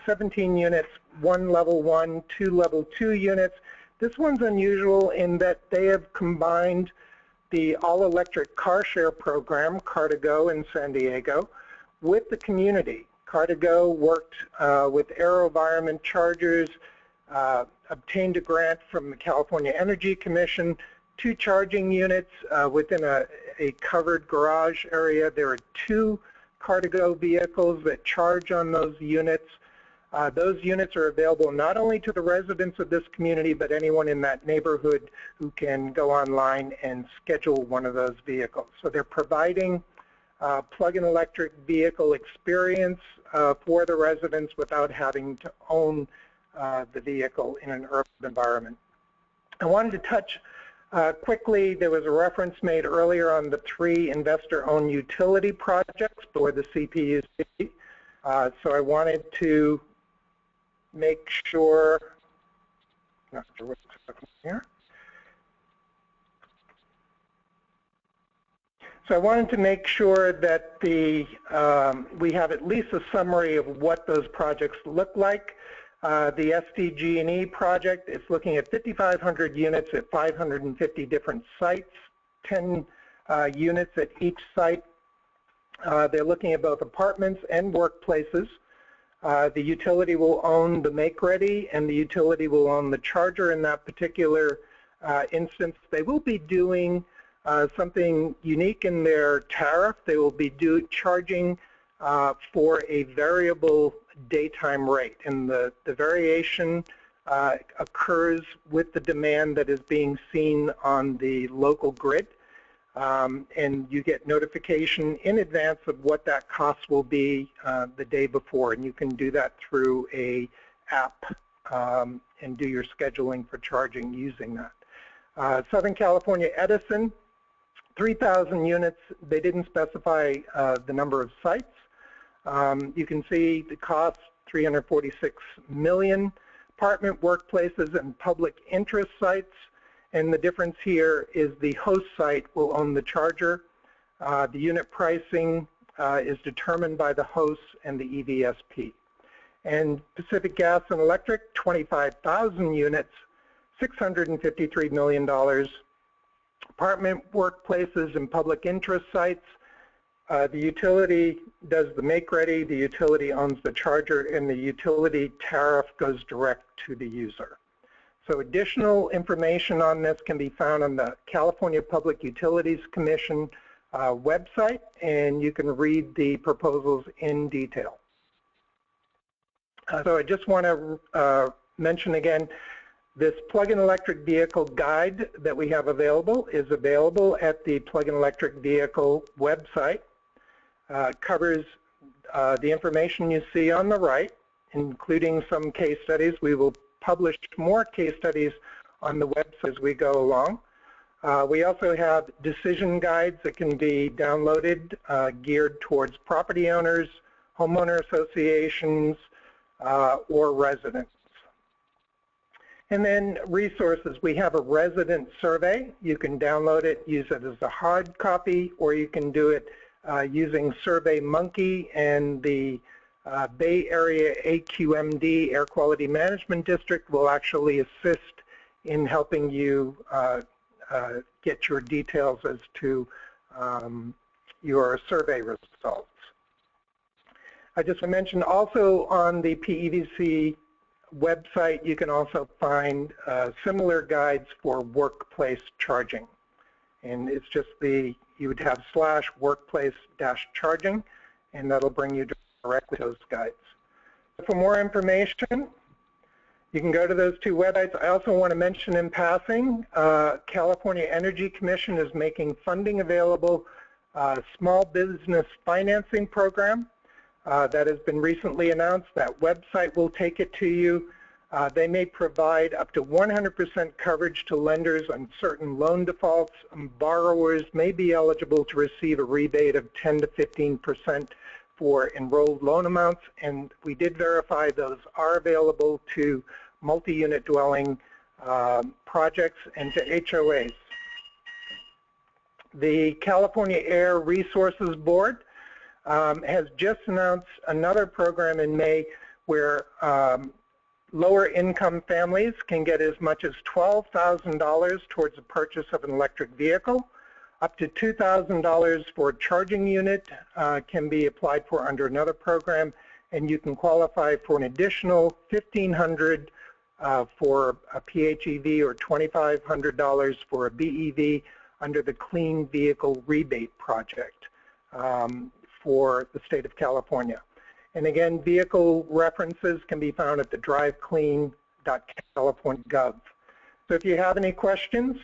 [SPEAKER 6] 17 units, 1 level 1, 2 level 2 units. This one's unusual in that they have combined the all-electric car share program, Car2Go in San Diego, with the community. Car2Go worked with AeroVironment chargers, obtained a grant from the California Energy Commission, 2 charging units within a covered garage area. There are 2 Car2Go vehicles that charge on those units. Those units are available not only to the residents of this community, but anyone in that neighborhood who can go online and schedule one of those vehicles. So they're providing plug-in electric vehicle experience for the residents without having to own the vehicle in an urban environment. I wanted to touch quickly, there was a reference made earlier on the 3 investor-owned utility projects for the CPUC. So I wanted to make sure, not sure what's happening here. So I wanted to make sure that we have at least a summary of what those projects look like. The SDG&E project is looking at 5,500 units at 550 different sites, 10 units at each site. They're looking at both apartments and workplaces. The utility will own the make-ready, and the utility will own the charger in that particular instance. They will be doing something unique in their tariff. They will be charging for a variable daytime rate, and the variation occurs with the demand that is being seen on the local grid. And you get notification in advance of what that cost will be the day before, and you can do that through a app and do your scheduling for charging using that. Southern California Edison, 3,000 units. They didn't specify the number of sites. You can see the cost, $346 million. Apartment, workplaces, and public interest sites. And the difference here is the host site will own the charger. The unit pricing is determined by the host and the EVSP. And Pacific Gas and Electric, 25,000 units, $653 million. Apartment, workplaces, and public interest sites. The utility does the make-ready, the utility owns the charger, and the utility tariff goes direct to the user. So additional information on this can be found on the California Public Utilities Commission website, and you can read the proposals in detail. So I just want to mention again, this plug-in electric vehicle guide that we have available is available at the plug-in electric vehicle website. Covers the information you see on the right, including some case studies. We will publish more case studies on the website as we go along. We also have decision guides that can be downloaded geared towards property owners, homeowner associations, or residents. And then resources. We have a resident survey. You can download it, use it as a hard copy, or you can do it using SurveyMonkey, and the Bay Area AQMD, Air Quality Management District, will actually assist in helping you get your details as to your survey results. I just mentioned also on the PEVC website, you can also find similar guides for workplace charging. And it's just you would have /workplace-charging, and that'll bring you directly to those guides. For more information, you can go to those 2 websites. I also want to mention in passing, California Energy Commission is making funding available, small business financing program that has been recently announced. That website will take it to you. They may provide up to 100% coverage to lenders on certain loan defaults. Borrowers may be eligible to receive a rebate of 10 to 15% for enrolled loan amounts, and we did verify those are available to multi-unit dwelling projects and to HOAs. The California Air Resources Board has just announced another program in May where lower income families can get as much as $12,000 towards the purchase of an electric vehicle. Up to $2,000 for a charging unit can be applied for under another program, and you can qualify for an additional $1,500 for a PHEV or $2,500 for a BEV under the Clean Vehicle Rebate Project for the state of California. And again, vehicle references can be found at the driveclean.california.gov. So if you have any questions,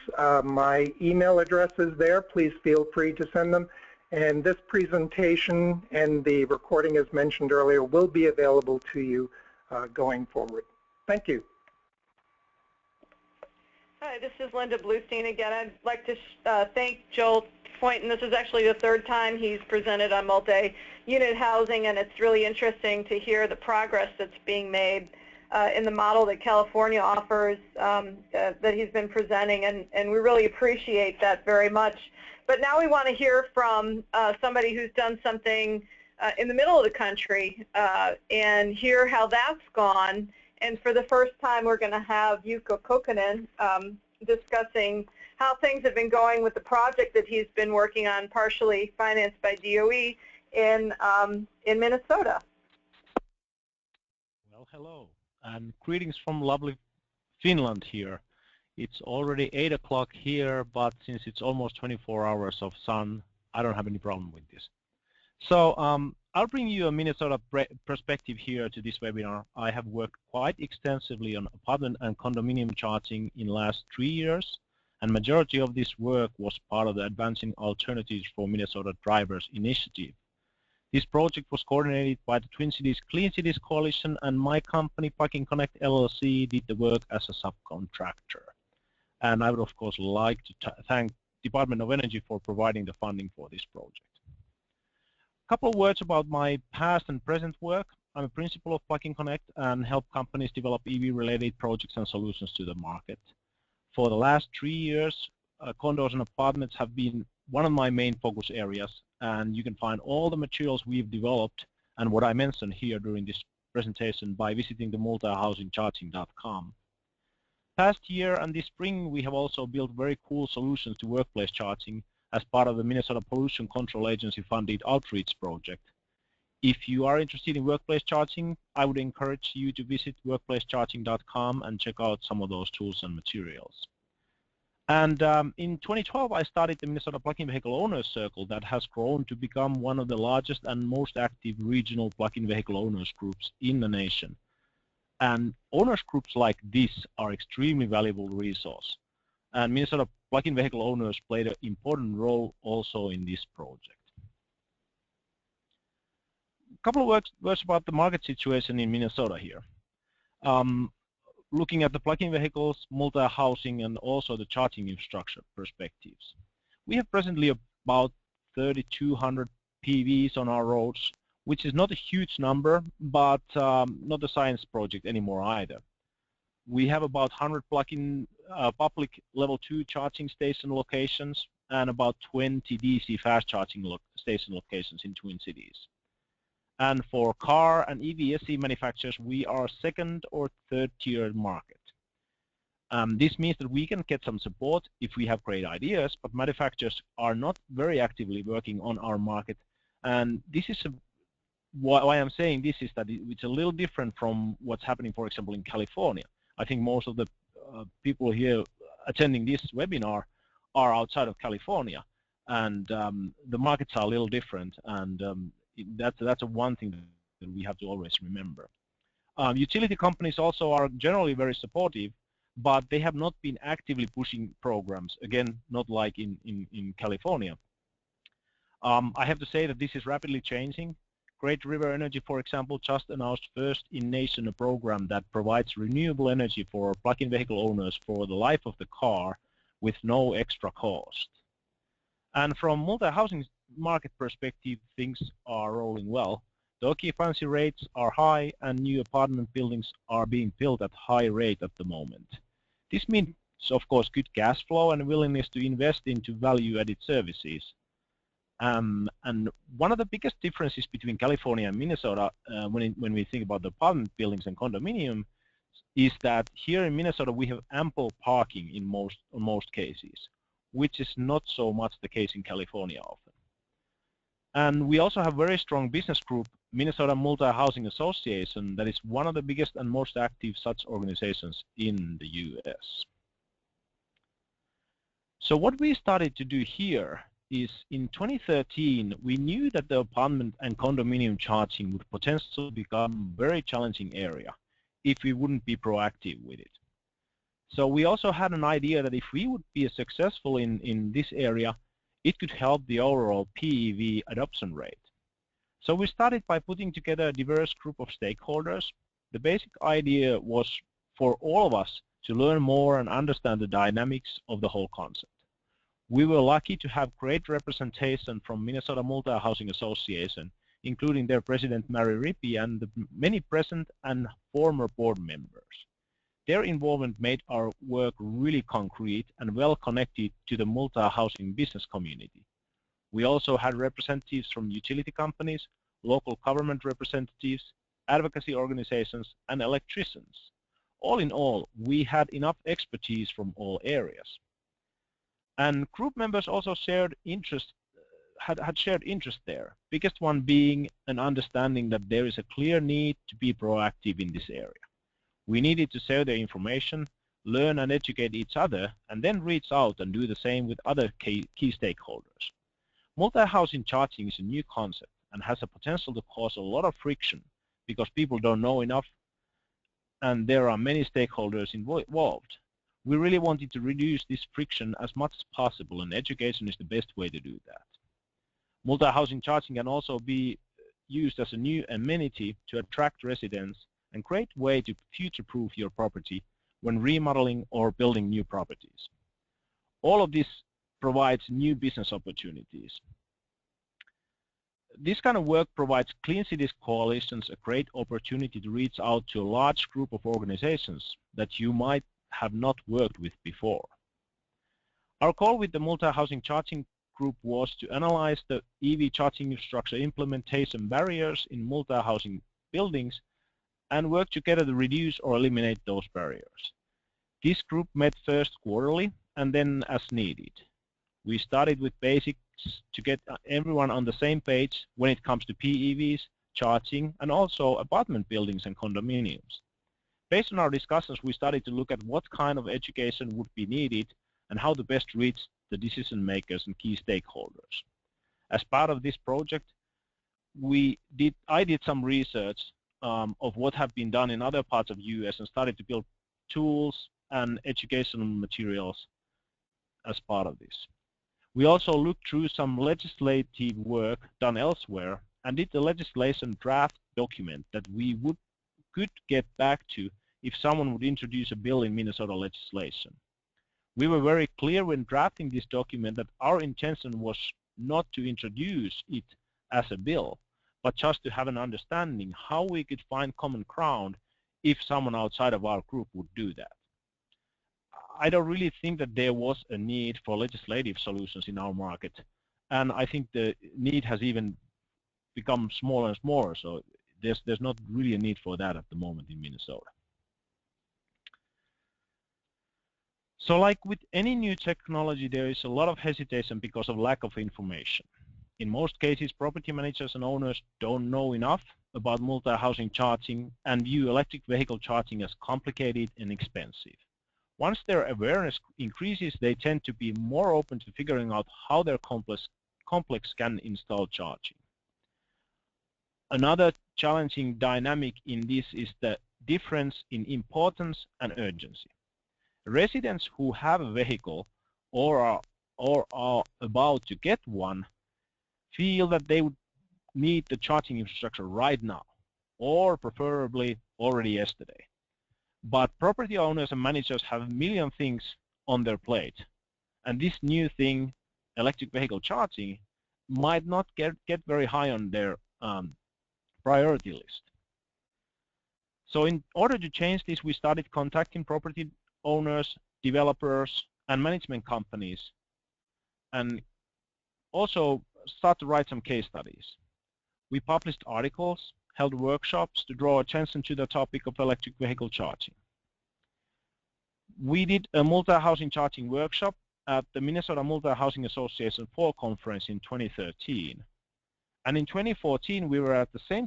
[SPEAKER 6] my email address is there. Please feel free to send them. And this presentation and the recording, as mentioned earlier, will be available to you going forward. Thank you.
[SPEAKER 3] Hi, this is Linda Bluestein again. I'd like to thank Joel Foynton. This is actually the third time he's presented on multi-unit housing, and it's really interesting to hear the progress that's being made in the model that California offers that he's been presenting, and we really appreciate that very much. But now we want to hear from somebody who's done something in the middle of the country and hear how that's gone. And for the first time, we're going to have Jukka Kokkonen discussing how things have been going with the project that he's been working on, partially financed by DOE in Minnesota.
[SPEAKER 7] Well, hello, and greetings from lovely Finland here. It's already 8 o'clock here, but since it's almost 24 hours of sun, I don't have any problem with this. So I'll bring you a Minnesota perspective here to this webinar. I have worked quite extensively on apartment and condominium charging in the last 3 years, and majority of this work was part of the Advancing Alternatives for Minnesota Drivers initiative. This project was coordinated by the Twin Cities Clean Cities Coalition, and my company, Parking Connect LLC, did the work as a subcontractor. And I would, of course, like to thank Department of Energy for providing the funding for this project. A couple of words about my past and present work. I'm a principal of Parking Connect and help companies develop EV-related projects and solutions to the market. For the last 3 years, condos and apartments have been one of my main focus areas, and you can find all the materials we've developed and what I mentioned here during this presentation by visiting the multihousingcharging.com. Past year and this spring, we have also built very cool solutions to workplace charging as part of the Minnesota Pollution Control Agency funded outreach project. If you are interested in workplace charging, I would encourage you to visit workplacecharging.com and check out some of those tools and materials. And in 2012, I started the Minnesota Plug-in Vehicle Owners Circle that has grown to become one of the largest and most active regional plug-in vehicle owners groups in the nation. And owners groups like this are extremely valuable resource. And Minnesota plug-in vehicle owners played an important role also in this project. A couple of words about the market situation in Minnesota here. Looking at the plug-in vehicles, multi-housing, and also the charging infrastructure perspectives. We have presently about 3,200 PEVs on our roads, which is not a huge number, but not a science project anymore either. We have about 100 plug-in public level 2 charging station locations and about 20 DC fast charging station locations in Twin Cities. And for car and EVSE manufacturers, we are second or third tier market. This means that we can get some support if we have great ideas, but manufacturers are not very actively working on our market. And this is why I'm saying this is that it's a little different from what's happening, for example, in California. I think most of the people here attending this webinar are outside of California, and the markets are a little different, and that's one thing that we have to always remember. Utility companies also are generally very supportive, but they have not been actively pushing programs, again, not like in California. I have to say that this is rapidly changing. Great River Energy, for example, just announced first in nation a program that provides renewable energy for plug-in vehicle owners for the life of the car with no extra cost. And from multi-housing market perspective, things are rolling well. The occupancy rates are high and new apartment buildings are being built at high rate at the moment. This means of course, good cash flow and willingness to invest into value-added services. And one of the biggest differences between California and Minnesota when we think about the apartment buildings and condominium is that here in Minnesota we have ample parking in most cases, which is not so much the case in California often. And we also have very strong business group, Minnesota Multi-Housing Association, that is one of the biggest and most active such organizations in the US. So what we started to do here is in 2013, we knew that the apartment and condominium charging would potentially become a very challenging area if we wouldn't be proactive with it. So we also had an idea that if we would be successful in this area, it could help the overall PEV adoption rate. So we started by putting together a diverse group of stakeholders. The basic idea was for all of us to learn more and understand the dynamics of the whole concept. We were lucky to have great representation from Minnesota Multi-Housing Association, including their president Mary Rippey and the many present and former board members. Their involvement made our work really concrete and well connected to the multi-housing business community. We also had representatives from utility companies, local government representatives, advocacy organizations, and electricians. All in all, we had enough expertise from all areas. And group members also shared interest, had shared interest there, biggest one being an understanding that there is a clear need to be proactive in this area. We needed to share the information, learn and educate each other, and then reach out and do the same with other key stakeholders. Multi-housing charging is a new concept and has a potential to cause a lot of friction because people don't know enough and there are many stakeholders involved. We really wanted to reduce this friction as much as possible, and education is the best way to do that. Multi-housing charging can also be used as a new amenity to attract residents and great way to future-proof your property when remodeling or building new properties. All of this provides new business opportunities. This kind of work provides Clean Cities Coalitions a great opportunity to reach out to a large group of organizations that you might have not worked with before. Our goal with the multi-housing charging group was to analyze the EV charging infrastructure implementation barriers in multi-housing buildings and work together to reduce or eliminate those barriers. This group met first quarterly and then as needed. We started with basics to get everyone on the same page when it comes to PEVs, charging, and also apartment buildings and condominiums. Based on our discussions, we started to look at what kind of education would be needed and how to best reach the decision makers and key stakeholders. As part of this project, I did some research of what have been done in other parts of the US and started to build tools and educational materials as part of this. We also looked through some legislative work done elsewhere and did the legislation draft document that we could get back to if someone would introduce a bill in Minnesota legislation. We were very clear when drafting this document that our intention was not to introduce it as a bill, but just to have an understanding how we could find common ground if someone outside of our group would do that. I don't really think that there was a need for legislative solutions in our market, and I think the need has even become smaller and smaller, so there's not really a need for that at the moment in Minnesota. So like with any new technology, there is a lot of hesitation because of lack of information. In most cases, property managers and owners don't know enough about multi-housing charging and view electric vehicle charging as complicated and expensive. Once their awareness increases, they tend to be more open to figuring out how their complex can install charging. Another challenging dynamic in this is the difference in importance and urgency. Residents who have a vehicle or are about to get one feel that they would need the charging infrastructure right now, or preferably already yesterday. But property owners and managers have a million things on their plate, and this new thing, electric vehicle charging, might not get very high on their priority list. So in order to change this, we started contacting property owners developers, and management companies, and also start to write some case studies. We published articles, held workshops to draw attention to the topic of electric vehicle charging. We did a multi-housing charging workshop at the Minnesota Multi-Housing Association Fall Conference in 2013. And in 2014, we were at the same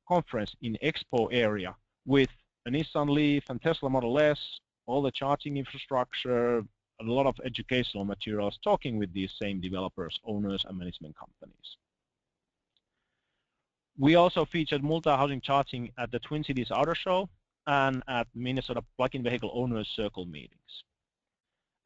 [SPEAKER 7] conference in Expo area with a Nissan Leaf and Tesla Model S, all the charging infrastructure, a lot of educational materials, talking with these same developers, owners, and management companies. We also featured multi-housing charging at the Twin Cities Auto Show and at Minnesota Plug-in Vehicle Owners Circle meetings.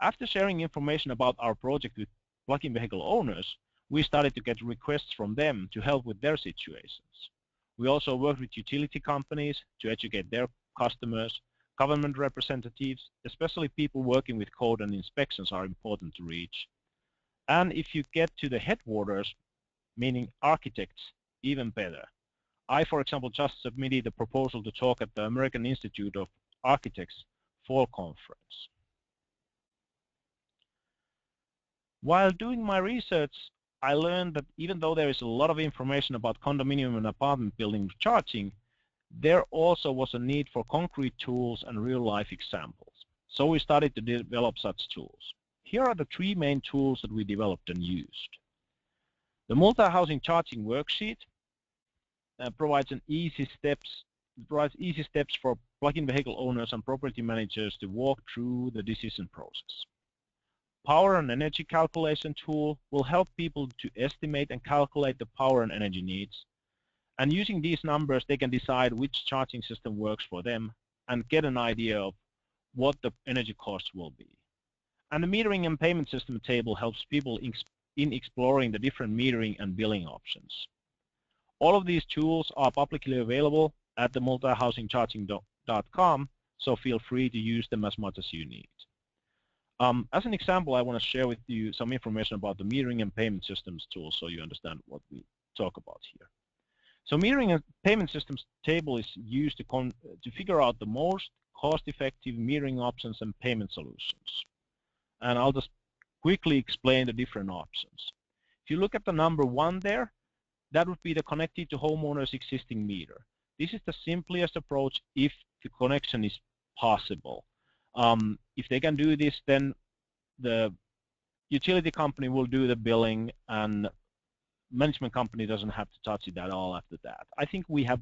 [SPEAKER 7] After sharing information about our project with plug-in vehicle owners, we started to get requests from them to help with their situations. We also worked with utility companies to educate their customers. Government representatives, especially people working with code and inspections, are important to reach. And if you get to the headwaters, meaning architects, even better. I, for example, just submitted a proposal to talk at the American Institute of Architects Fall Conference. While doing my research, I learned that even though there is a lot of information about condominium and apartment building charging, there also was a need for concrete tools and real-life examples. So we started to develop such tools. Here are the 3 main tools that we developed and used. The multi-housing charging worksheet provides easy steps for plug-in vehicle owners and property managers to walk through the decision process. Power and energy calculation tool will help people to estimate and calculate the power and energy needs. And using these numbers, they can decide which charging system works for them and get an idea of what the energy costs will be. And the metering and payment system table helps people in exploring the different metering and billing options. All of these tools are publicly available at the multihousingcharging.com, so feel free to use them as much as you need. As an example, I want to share with you some information about the metering and payment systems tool so you understand what we talk about here. So metering and payment systems table is used to figure out the most cost-effective metering options and payment solutions. And I'll just quickly explain the different options. If you look at the number 1 there, that would be the connected to homeowner's existing meter. This is the simplest approach if the connection is possible. If they can do this, then the utility company will do the billing and management company doesn't have to touch it at all after that. I think we have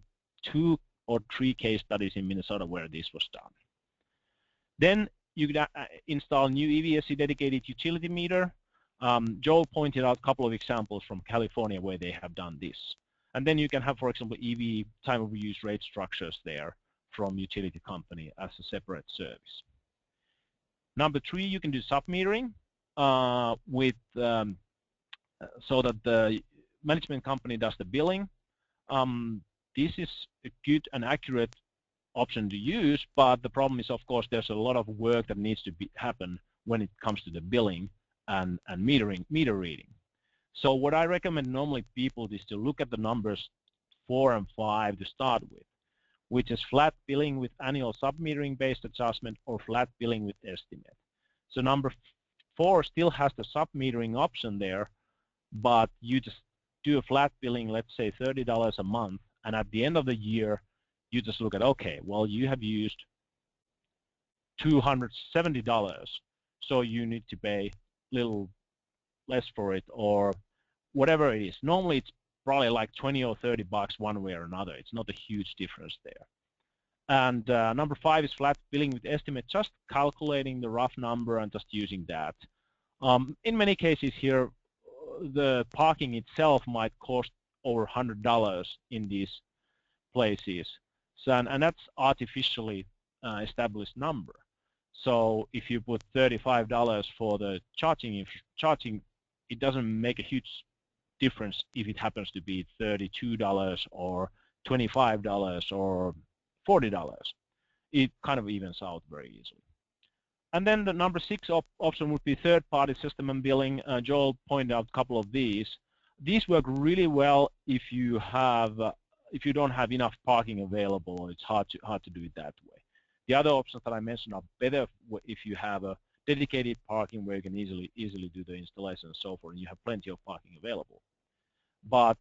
[SPEAKER 7] 2 or 3 case studies in Minnesota where this was done. Then you could install new EVSE dedicated utility meter. Joel pointed out a couple of examples from California where they have done this. And then you can have, for example, EV time of use rate structures there from utility company as a separate service. Number 3, you can do sub-metering with so that the management company does the billing. This is a good and accurate option to use, but the problem is, of course, there's a lot of work that needs to happen when it comes to the billing and meter reading. So what I recommend normally people is to look at the numbers 4 and 5 to start with, which is flat billing with annual sub-metering based adjustment or flat billing with estimate. So number 4 still has the sub-metering option there, but you just do a flat billing, let's say $30 a month, and at the end of the year, you just look at, okay, well, you have used $270, so you need to pay a little less for it, or whatever it is. Normally, it's probably like 20 or 30 bucks one way or another. It's not a huge difference there. And number 5 is flat billing with estimate, just calculating the rough number and just using that. In many cases here, the parking itself might cost over $100 in these places. So, and that's artificially established number. So if you put $35 for the charging, it doesn't make a huge difference if it happens to be $32 or $25 or $40. It kind of evens out very easily. And then the number 6 option would be third-party system and billing. Joel pointed out a couple of these. These work really well if you don't have enough parking available. It's hard to do it that way. The other options that I mentioned are better if you have a dedicated parking where you can easily do the installation and so forth, and you have plenty of parking available. But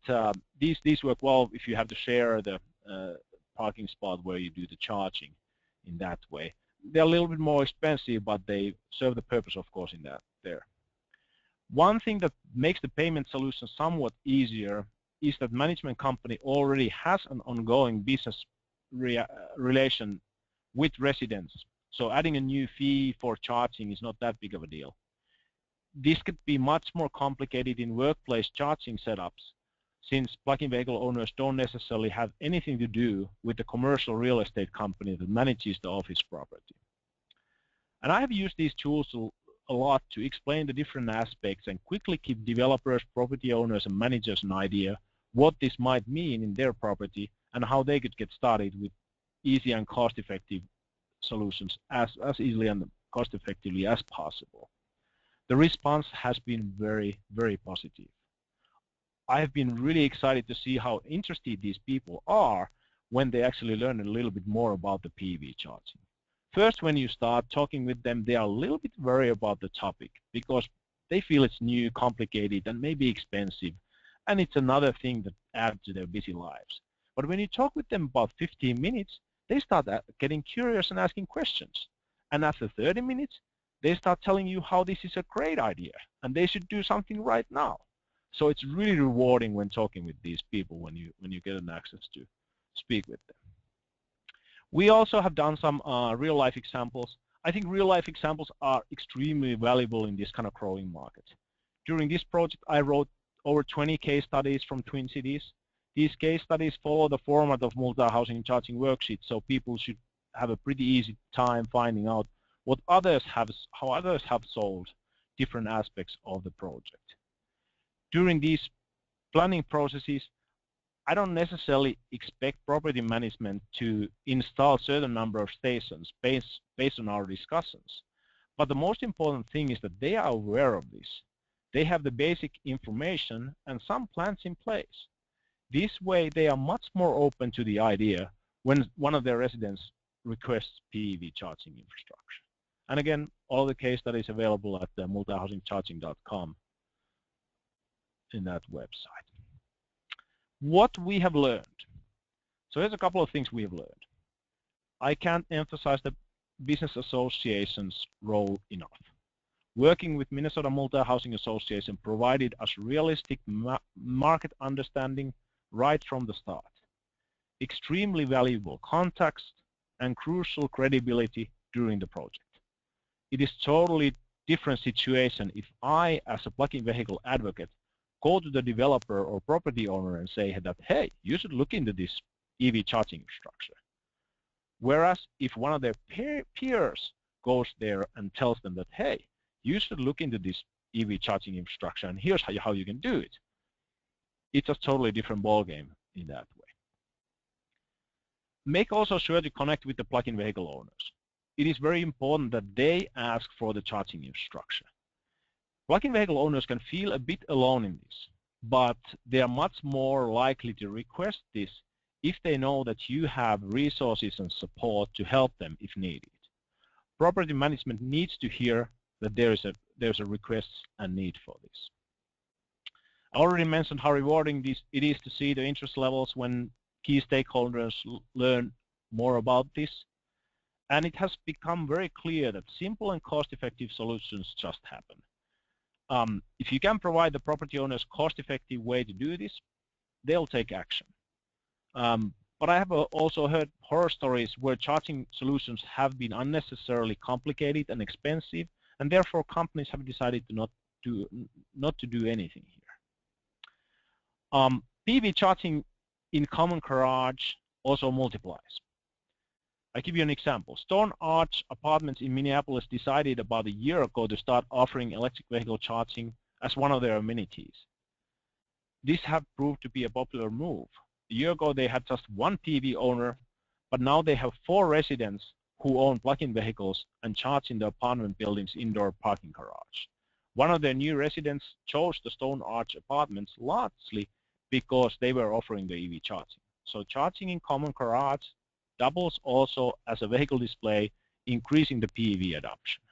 [SPEAKER 7] these work well if you have to share the parking spot where you do the charging in that way. They're a little bit more expensive, but they serve the purpose, of course, in that there. One thing that makes the payment solution somewhat easier is that management company already has an ongoing business relation with residents. So adding a new fee for charging is not that big of a deal. This could be much more complicated in workplace charging setups, since plug-in vehicle owners don't necessarily have anything to do with the commercial real estate company that manages the office property. And I have used these tools a lot to explain the different aspects and quickly give developers, property owners, and managers an idea what this might mean in their property and how they could get started with easy and cost-effective solutions as easily and cost-effectively as possible. The response has been very, very positive. I have been really excited to see how interested these people are when they actually learn a little bit more about the PEV charging. First, when you start talking with them, they are a little bit worried about the topic because they feel it's new, complicated, and maybe expensive, and it's another thing that adds to their busy lives. But when you talk with them about 15 minutes, they start getting curious and asking questions. And after 30 minutes, they start telling you how this is a great idea and they should do something right now. So it's really rewarding when talking with these people when you get an access to speak with them. We also have done some real-life examples. I think real-life examples are extremely valuable in this kind of growing market. During this project, I wrote over 20 case studies from Twin Cities. These case studies follow the format of multi-housing charging worksheets, so people should have a pretty easy time finding out how others have solved different aspects of the project. During these planning processes, I don't necessarily expect property management to install a certain number of stations based on our discussions. But the most important thing is that they are aware of this. They have the basic information and some plans in place. This way, they are much more open to the idea when one of their residents requests PEV charging infrastructure. And again, all the case studies available at multihousingcharging.com in that website. What we have learned. So here's a couple of things we have learned. I can't emphasize the business association's role enough. Working with Minnesota Multi-Housing Association provided us realistic market understanding right from the start. Extremely valuable context and crucial credibility during the project. It is totally different situation if I, as a plug-in vehicle advocate, go to the developer or property owner and say that, hey, you should look into this EV charging infrastructure. Whereas if one of their peers goes there and tells them that, hey, you should look into this EV charging infrastructure and here's how you can do it. It's a totally different ballgame in that way. Make also sure to connect with the plug-in vehicle owners. It is very important that they ask for the charging infrastructure. Plug-in vehicle owners can feel a bit alone in this, but they are much more likely to request this if they know that you have resources and support to help them if needed. Property management needs to hear that there's a request and need for this. I already mentioned how rewarding it is to see the interest levels when key stakeholders learn more about this. And it has become very clear that simple and cost-effective solutions just happen. If you can provide the property owners cost-effective way to do this, they'll take action. But I have also heard horror stories where charging solutions have been unnecessarily complicated and expensive, and therefore companies have decided to not to do anything here. PV charging in common garage also multiplies. I give you an example. Stone Arch Apartments in Minneapolis decided about a year ago to start offering electric vehicle charging as one of their amenities. This has proved to be a popular move. A year ago they had just one PV owner, but now they have 4 residents who own plug-in vehicles and charge in the apartment building's indoor parking garage. One of their new residents chose the Stone Arch Apartments largely because they were offering the EV charging. So charging in common garage doubles also as a vehicle display, increasing the PEV adoption.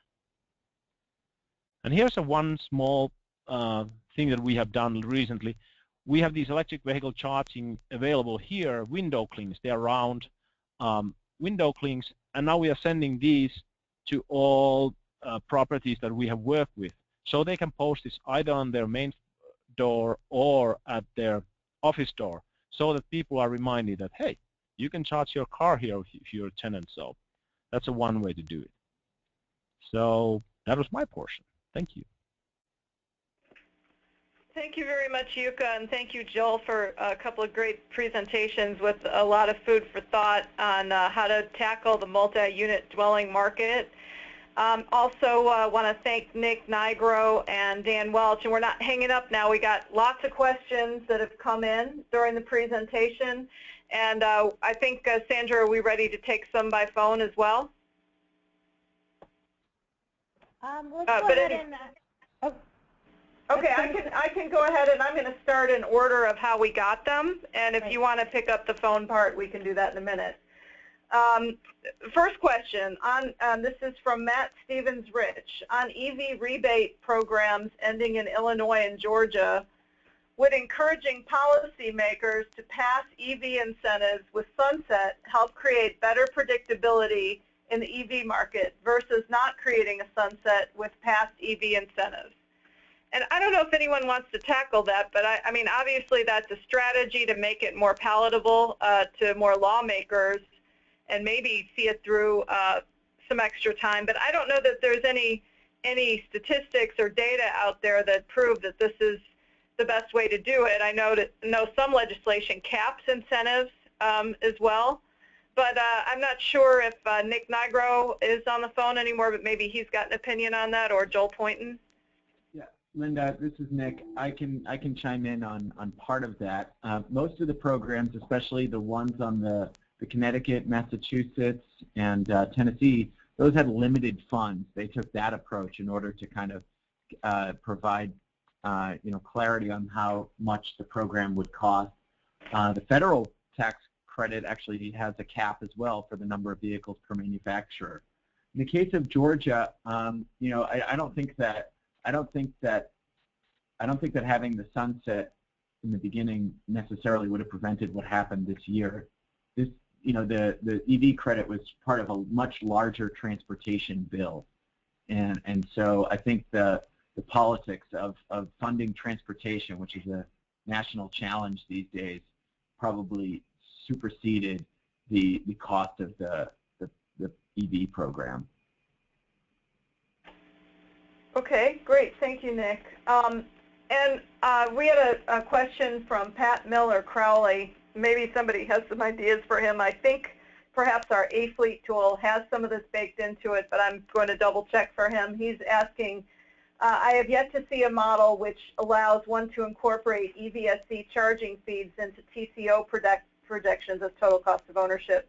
[SPEAKER 7] And here's one small thing that we have done recently. We have these electric vehicle charging available here, window clings. They are round window clings, and now we are sending these to all properties that we have worked with. So they can post this either on their main door or at their office door, so that people are reminded that, hey, you can charge your car here if you're a tenant. So that's one way to do it. So that was my portion. Thank you.
[SPEAKER 3] Thank you very much, Jukka, and thank you, Jill, for a couple of great presentations with a lot of food for thought on how to tackle the multi-unit dwelling market. Also want to thank Nick Nigro and Dan Welch, and we're not hanging up now. We got lots of questions that have come in during the presentation, and I think, Sandra, are we ready to take some by phone as well?
[SPEAKER 2] Let's go ahead and...
[SPEAKER 3] Okay, I can go ahead, and I'm going to start in order of how we got them, and if you want to pick up the phone part, we can do that in a minute. First question, this is from Matt Stevens-Rich. On EV rebate programs ending in Illinois and Georgia, would encouraging policymakers to pass EV incentives with sunset help create better predictability in the EV market versus not creating a sunset with past EV incentives? And I don't know if anyone wants to tackle that, but I mean, obviously that's a strategy to make it more palatable to more lawmakers and maybe see it through some extra time. But I don't know that there's any statistics or data out there that prove that this is the best way to do it. I know some legislation caps incentives as well, but I'm not sure if Nick Nigro is on the phone anymore, but maybe he's got an opinion on that, or Joel Poynton.
[SPEAKER 4] Linda, this is Nick. I can chime in on part of that. Most of the programs, especially the ones on the Connecticut, Massachusetts, and Tennessee, those had limited funds. They took that approach in order to kind of provide clarity on how much the program would cost. The federal tax credit actually has a cap as well for the number of vehicles per manufacturer. In the case of Georgia, I don't think that having the sunset in the beginning necessarily would have prevented what happened this year. The EV credit was part of a much larger transportation bill, and so I think the politics of funding transportation, which is a national challenge these days, probably superseded the cost of the EV program.
[SPEAKER 3] Okay, great. Thank you, Nick. And we had a question from Pat Miller Crowley. Maybe somebody has some ideas for him. I think perhaps our A-Fleet tool has some of this baked into it, but I'm going to double check for him. He's asking, I have yet to see a model which allows one to incorporate EVSC charging feeds into TCO projections of total cost of ownership.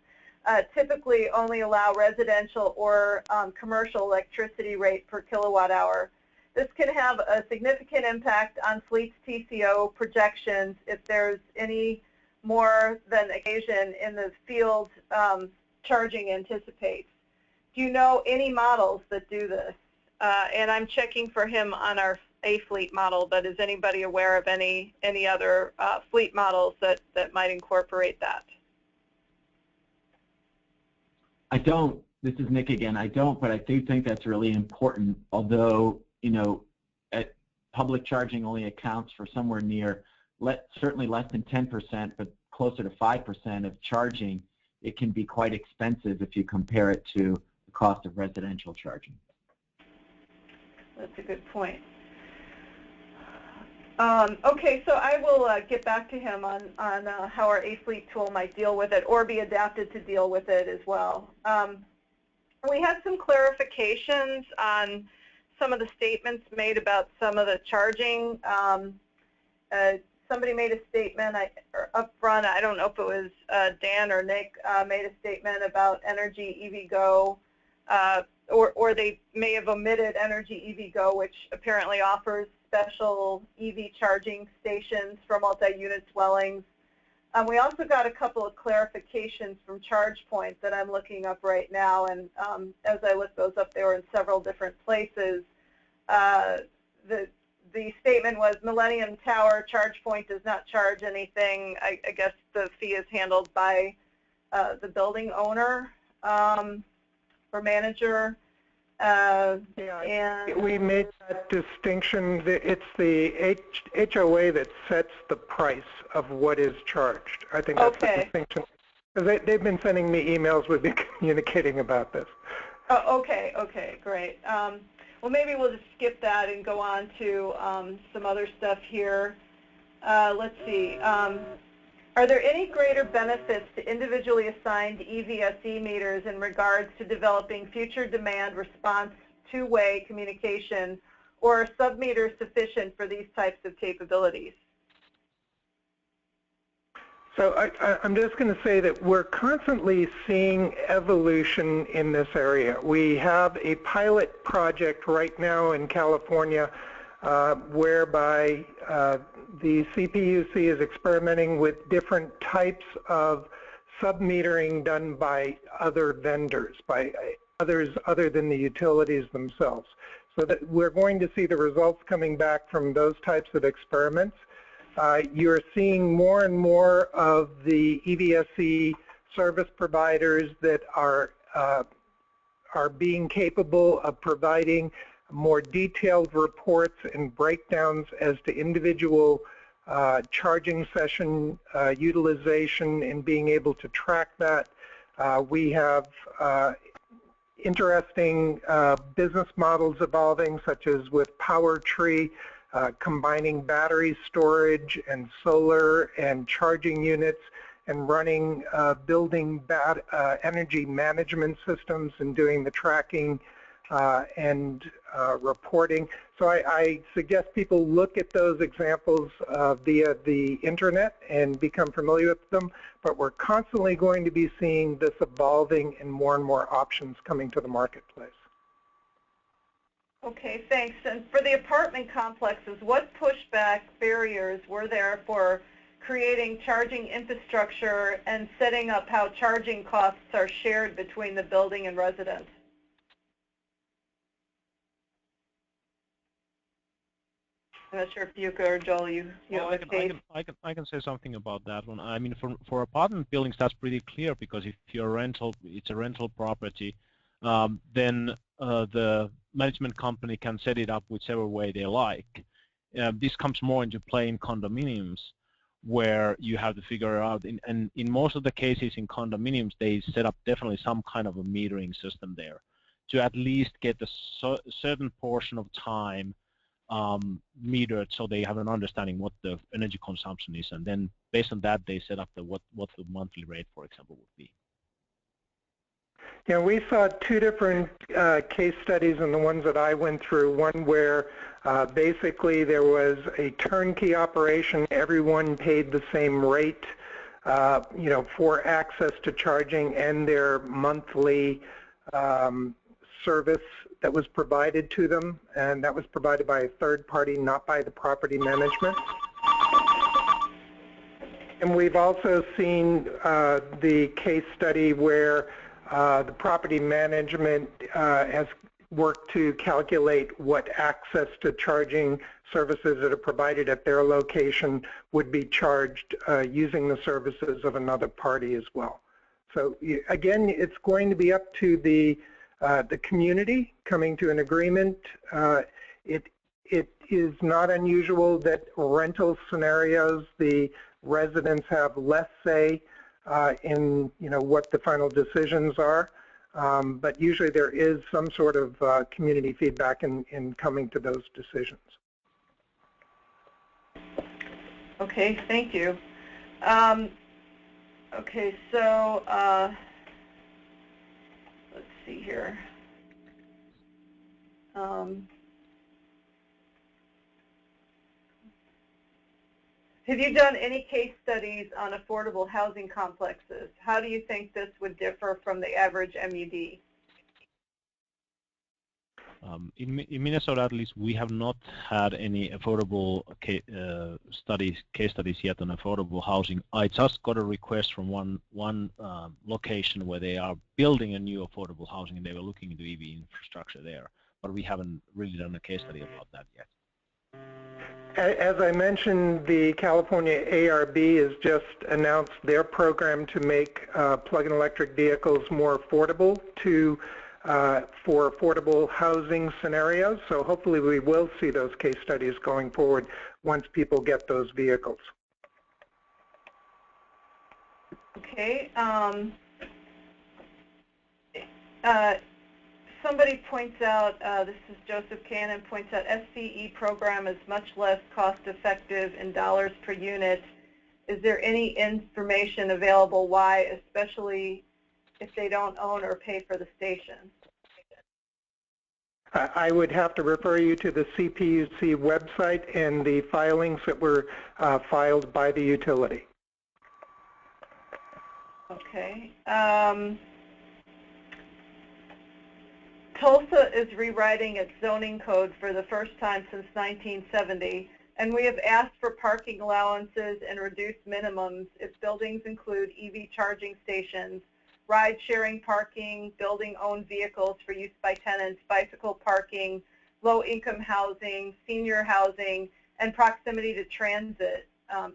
[SPEAKER 3] Typically only allow residential or commercial electricity rate per kilowatt hour. This can have a significant impact on fleet's TCO projections if there's any more than occasion in the field charging anticipates. Do you know any models that do this? And I'm checking for him on our A-Fleet model, but is anybody aware of any other fleet models that might incorporate that?
[SPEAKER 4] I don't. This is Nick again. I don't, but I do think that's really important. Although, public charging only accounts for somewhere near, certainly less than 10%, but closer to 5% of charging. It can be quite expensive if you compare it to the cost of residential charging.
[SPEAKER 3] That's a good point. Okay, so I will get back to him on how our A-Fleet tool might deal with it or be adapted to deal with it as well. We had some clarifications on some of the statements made about some of the charging. Somebody made a statement up front, I don't know if it was Dan or Nick, made a statement about Energy EVgo, or they may have omitted Energy EVgo, which apparently offers special EV charging stations for multi-unit dwellings. We also got a couple of clarifications from ChargePoint that I'm looking up right now, and as I look those up, they were in several different places. The statement was Millennium Tower ChargePoint does not charge anything. I guess the fee is handled by the building owner or manager.
[SPEAKER 6] And we made that distinction. It's the HOA that sets the price of what is charged. I think that's the distinction. They've been sending me emails. We've been communicating about this.
[SPEAKER 3] Oh, okay, great. Well, maybe we'll just skip that and go on to some other stuff here. Let's see. Are there any greater benefits to individually assigned EVSE meters in regards to developing future demand response two-way communication, or are sub-meters sufficient for these types of capabilities?
[SPEAKER 6] So I'm just going to say that we're constantly seeing evolution in this area. We have a pilot project right now in California whereby the CPUC is experimenting with different types of sub-metering done by other vendors, by others other than the utilities themselves. So that we're going to see the results coming back from those types of experiments. You're seeing more and more of the EVSE service providers that are being capable of providing more detailed reports and breakdowns as to individual charging session utilization and being able to track that. We have interesting business models evolving, such as with PowerTree, combining battery storage and solar and charging units and running building energy management systems and doing the tracking and reporting. So I suggest people look at those examples via the internet and become familiar with them, but we're constantly going to be seeing this evolving and more options coming to the marketplace.
[SPEAKER 3] Okay, thanks. And for the apartment complexes, what pushback barriers were there for creating charging infrastructure and setting up how charging costs are shared between the building and residents? I'm not sure if Yuka or Joel, you have a case.
[SPEAKER 7] I can say something about that one. I mean, for apartment buildings, that's pretty clear, because if you're it's a rental property, then the management company can set it up whichever way they like. This comes more into play in condominiums, where you have to figure out, and in most of the cases in condominiums, they set up definitely some kind of a metering system there to at least get a certain portion of time metered, so they have an understanding what the energy consumption is, and then based on that they set up what the monthly rate, for example, would be.
[SPEAKER 6] Yeah, we saw two different case studies in the ones that I went through. One where basically there was a turnkey operation, everyone paid the same rate, for access to charging and their monthly service that was provided to them, and that was provided by a third party, not by the property management. And we've also seen the case study where the property management has worked to calculate what access to charging services that are provided at their location would be charged using the services of another party as well. So again, it's going to be up to the community coming to an agreement. It is not unusual that rental scenarios, the residents have less say in what the final decisions are, but usually there is some sort of community feedback in coming to those decisions.
[SPEAKER 3] Okay, thank you. Okay, so let's see here. Have you done any case studies on affordable housing complexes? How do you think this would differ from the average MUD?
[SPEAKER 7] In Minnesota, at least, we have not had any affordable case studies yet on affordable housing. I just got a request from one location where they are building a new affordable housing, and they were looking into EV infrastructure there, but we haven't really done a case study about that yet.
[SPEAKER 6] As I mentioned, the California ARB has just announced their program to make plug-in electric vehicles more affordable for affordable housing scenarios. So hopefully we will see those case studies going forward once people get those vehicles.
[SPEAKER 3] Okay. Somebody points out, this is Joseph Cannon, points out SCE program is much less cost effective in dollars per unit. Is there any information available why, especially if they don't own or pay for the station?
[SPEAKER 6] I would have to refer you to the CPUC website and the filings that were filed by the utility.
[SPEAKER 3] Okay. Tulsa is rewriting its zoning code for the first time since 1970, and we have asked for parking allowances and reduced minimums if buildings include EV charging stations, ride-sharing parking, building-owned vehicles for use by tenants, bicycle parking, low-income housing, senior housing, and proximity to transit.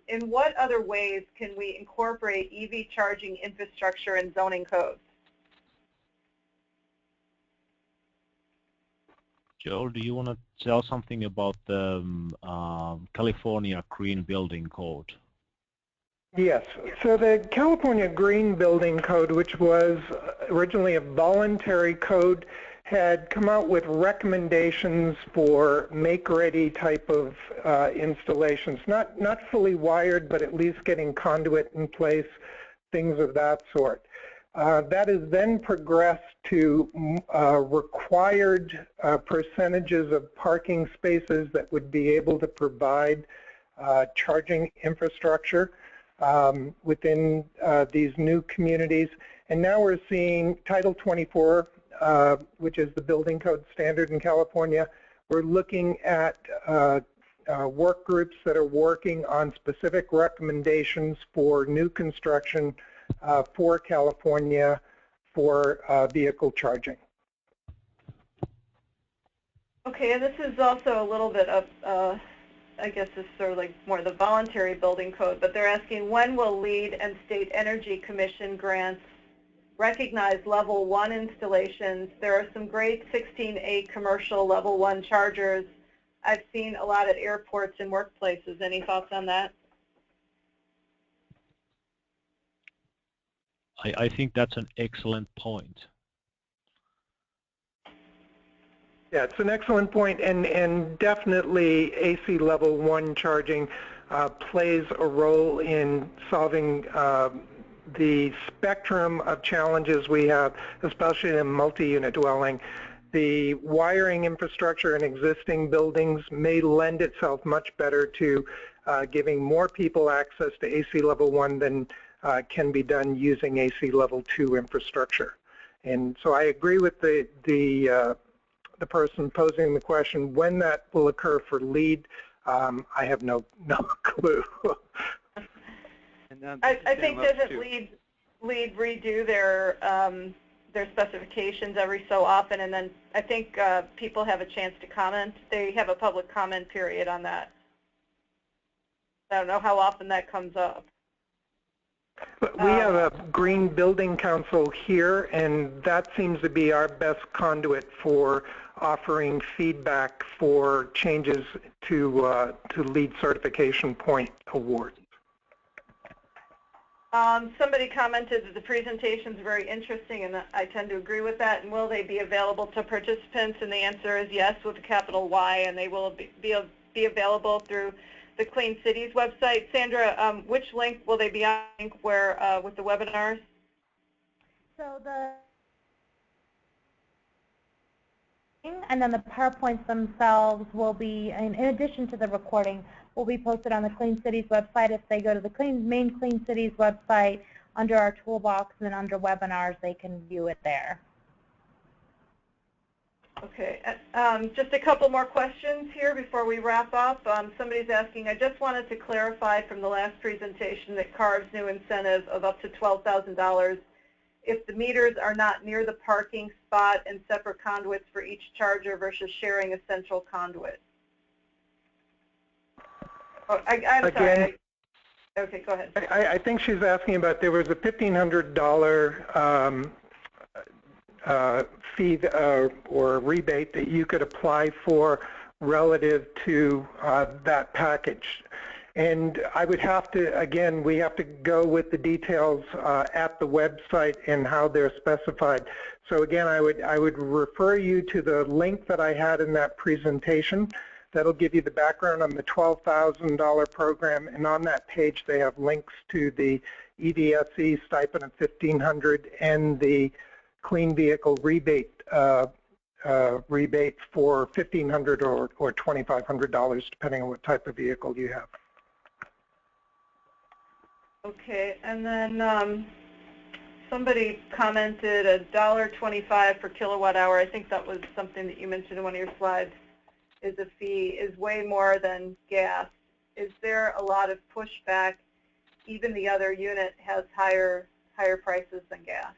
[SPEAKER 3] In what other ways can we incorporate EV charging infrastructure in zoning codes?
[SPEAKER 7] Joel, do you want to tell something about the California Green Building Code?
[SPEAKER 6] Yes. So the California Green Building Code, which was originally a voluntary code, had come out with recommendations for make-ready type of installations, not fully wired, but at least getting conduit in place, things of that sort. That has then progressed to required percentages of parking spaces that would be able to provide charging infrastructure within these new communities. And now we're seeing Title 24, which is the building code standard in California. We're looking at work groups that are working on specific recommendations for new construction for California for vehicle charging.
[SPEAKER 3] Okay, and this is also a little bit of, I guess this is sort of like more the voluntary building code, but they're asking when will LEED and State Energy Commission grants recognize level 1 installations? There are some great 16A commercial level 1 chargers I've seen a lot at airports and workplaces. Any thoughts on that?
[SPEAKER 7] I think that's an excellent point.
[SPEAKER 6] Yeah, it's an excellent point, and definitely AC level 1 charging plays a role in solving the spectrum of challenges we have, especially in multi-unit dwelling. The wiring infrastructure in existing buildings may lend itself much better to giving more people access to AC level 1 than can be done using AC level 2 infrastructure. And so I agree with the person posing the question. When that will occur for LEED, I have no clue.
[SPEAKER 3] I think doesn't LEED redo their specifications every so often, and then I think people have a chance to comment. They have a public comment period on that. I don't know how often that comes up.
[SPEAKER 6] But we have a Green Building Council here, and that seems to be our best conduit for offering feedback for changes to LEED certification point awards.
[SPEAKER 3] Somebody commented that the presentation is very interesting, and I tend to agree with that. And will they be available to participants? And the answer is yes, with a capital Y, and they will be available through the Clean Cities website. Sandra, which link will they be on where with the webinars?
[SPEAKER 2] So and then the PowerPoints themselves will be, in addition to the recording, will be posted on the Clean Cities website. If they go to the main Clean Cities website under our toolbox and then under webinars, they can view it there.
[SPEAKER 3] Okay, just a couple more questions here before we wrap up. Somebody's asking, I just wanted to clarify from the last presentation that CARB's new incentive of up to $12,000 if the meters are not near the parking spot and separate conduits for each charger versus sharing a central conduit. Oh, I'm
[SPEAKER 6] Again,
[SPEAKER 3] sorry. Okay, go ahead.
[SPEAKER 6] I think she's asking about there was a $1,500 fee or rebate that you could apply for relative to that package. And I would have to, again, we have to go with the details at the website and how they're specified. So again, I would refer you to the link that I had in that presentation. That'll give you the background on the $12,000 program, and on that page they have links to the EVSE stipend of $1,500 and the clean vehicle rebate rebate for $1,500 or $2,500 depending on what type of vehicle you have.
[SPEAKER 3] Okay, and then somebody commented $1.25 per kilowatt hour. I think that was something that you mentioned in one of your slides. Is a fee is way more than gas. Is there a lot of pushback? Even the other unit has higher prices than gas.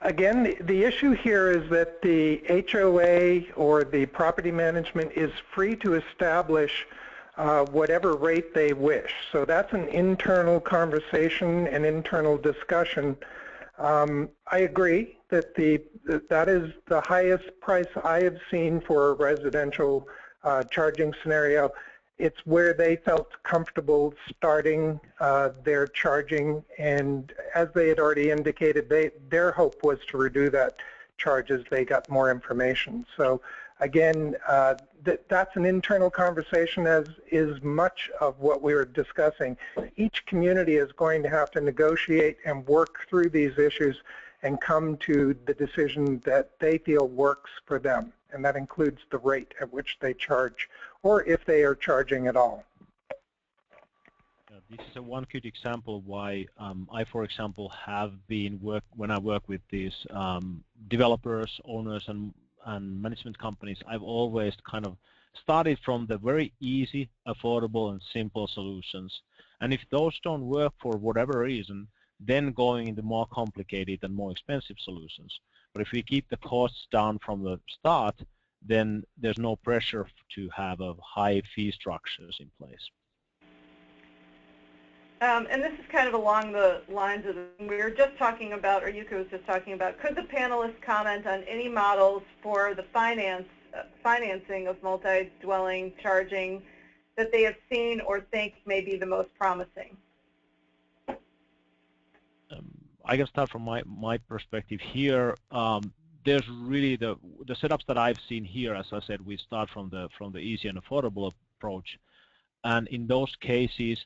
[SPEAKER 6] Again, the issue here is that the HOA or the property management is free to establish whatever rate they wish. So that's an internal conversation, an internal discussion. I agree that that is the highest price I have seen for a residential charging scenario. It's where they felt comfortable starting their charging, and as they had already indicated, their hope was to reduce that charge as they got more information. So again, that's an internal conversation, as is much of what we were discussing. Each community is going to have to negotiate and work through these issues and come to the decision that they feel works for them, and that includes the rate at which they charge, or if they are charging at all.
[SPEAKER 7] This is one good example why I, for example, have been when I work with these developers, owners, and management companies, I've always kind of started from the very easy, affordable, and simple solutions. And if those don't work for whatever reason, then going into more complicated and more expensive solutions. But if we keep the costs down from the start, then there's no pressure to have a high fee structures in place.
[SPEAKER 3] And this is kind of along the lines of we were just talking about, or Yuka was just talking about, could the panelists comment on any models for the financing of multi-dwelling charging that they have seen or think may be the most promising?
[SPEAKER 7] I can start from my perspective here. There's really the setups that I've seen here. As I said, we start from the easy and affordable approach, and in those cases,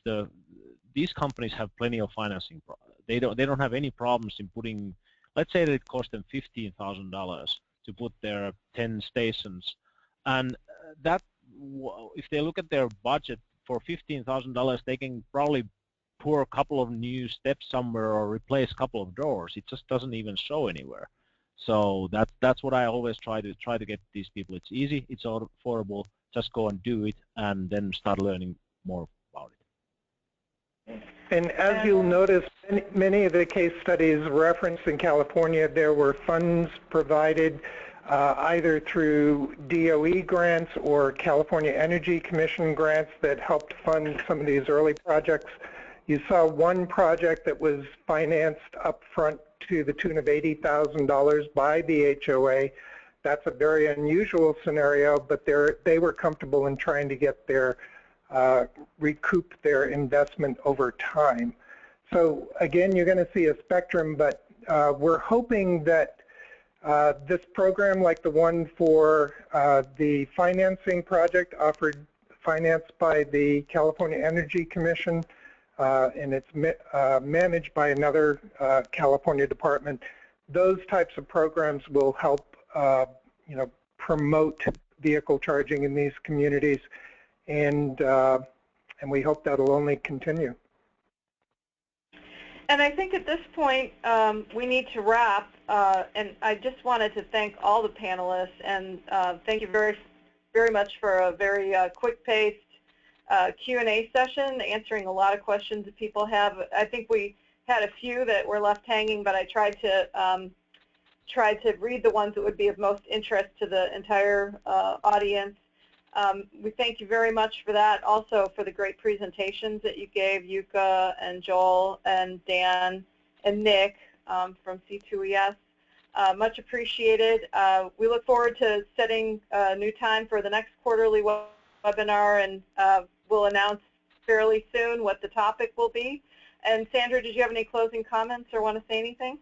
[SPEAKER 7] these companies have plenty of financing. They don't have any problems in putting. Let's say that it costs them $15,000 to put their 10 stations, and that if they look at their budget for $15,000, they can probably pour a couple of new steps somewhere or replace a couple of doors. It just doesn't even show anywhere. So that's what I always try to get these people. It's easy, it's affordable. Just go and do it, and then start learning more about it.
[SPEAKER 6] And as you'll notice, many of the case studies referenced in California, there were funds provided either through DOE grants or California Energy Commission grants that helped fund some of these early projects. You saw one project that was financed up front to the tune of $80,000 by the HOA. That's a very unusual scenario, but they were comfortable in trying to get their recoup their investment over time. So again, you're going to see a spectrum, but we're hoping that this program, like the one for the financing project financed by the California Energy Commission, and it's managed by another California department. Those types of programs will help, promote vehicle charging in these communities, and we hope that'll only continue.
[SPEAKER 3] And I think at this point we need to wrap. and I just wanted to thank all the panelists, and thank you very much for a very quick-paced Q&A session, answering a lot of questions that people have. I think we had a few that were left hanging, but I tried to read the ones that would be of most interest to the entire audience. We thank you very much for that. Also for the great presentations that you gave, Yuka and Joel and Dan and Nick from C2ES. Much appreciated. We look forward to setting a new time for the next quarterly webinar, and we'll announce fairly soon what the topic will be. And Sandra, did you have any closing comments or want to say anything?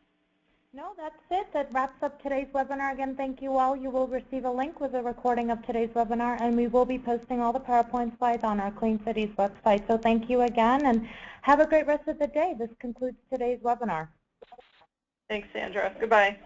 [SPEAKER 2] No, that's it. That wraps up today's webinar. Again, thank you all. You will receive a link with a recording of today's webinar, and we will be posting all the PowerPoint slides on our Clean Cities website. So thank you again, and have a great rest of the day. This concludes today's webinar.
[SPEAKER 3] Thanks, Sandra. Goodbye.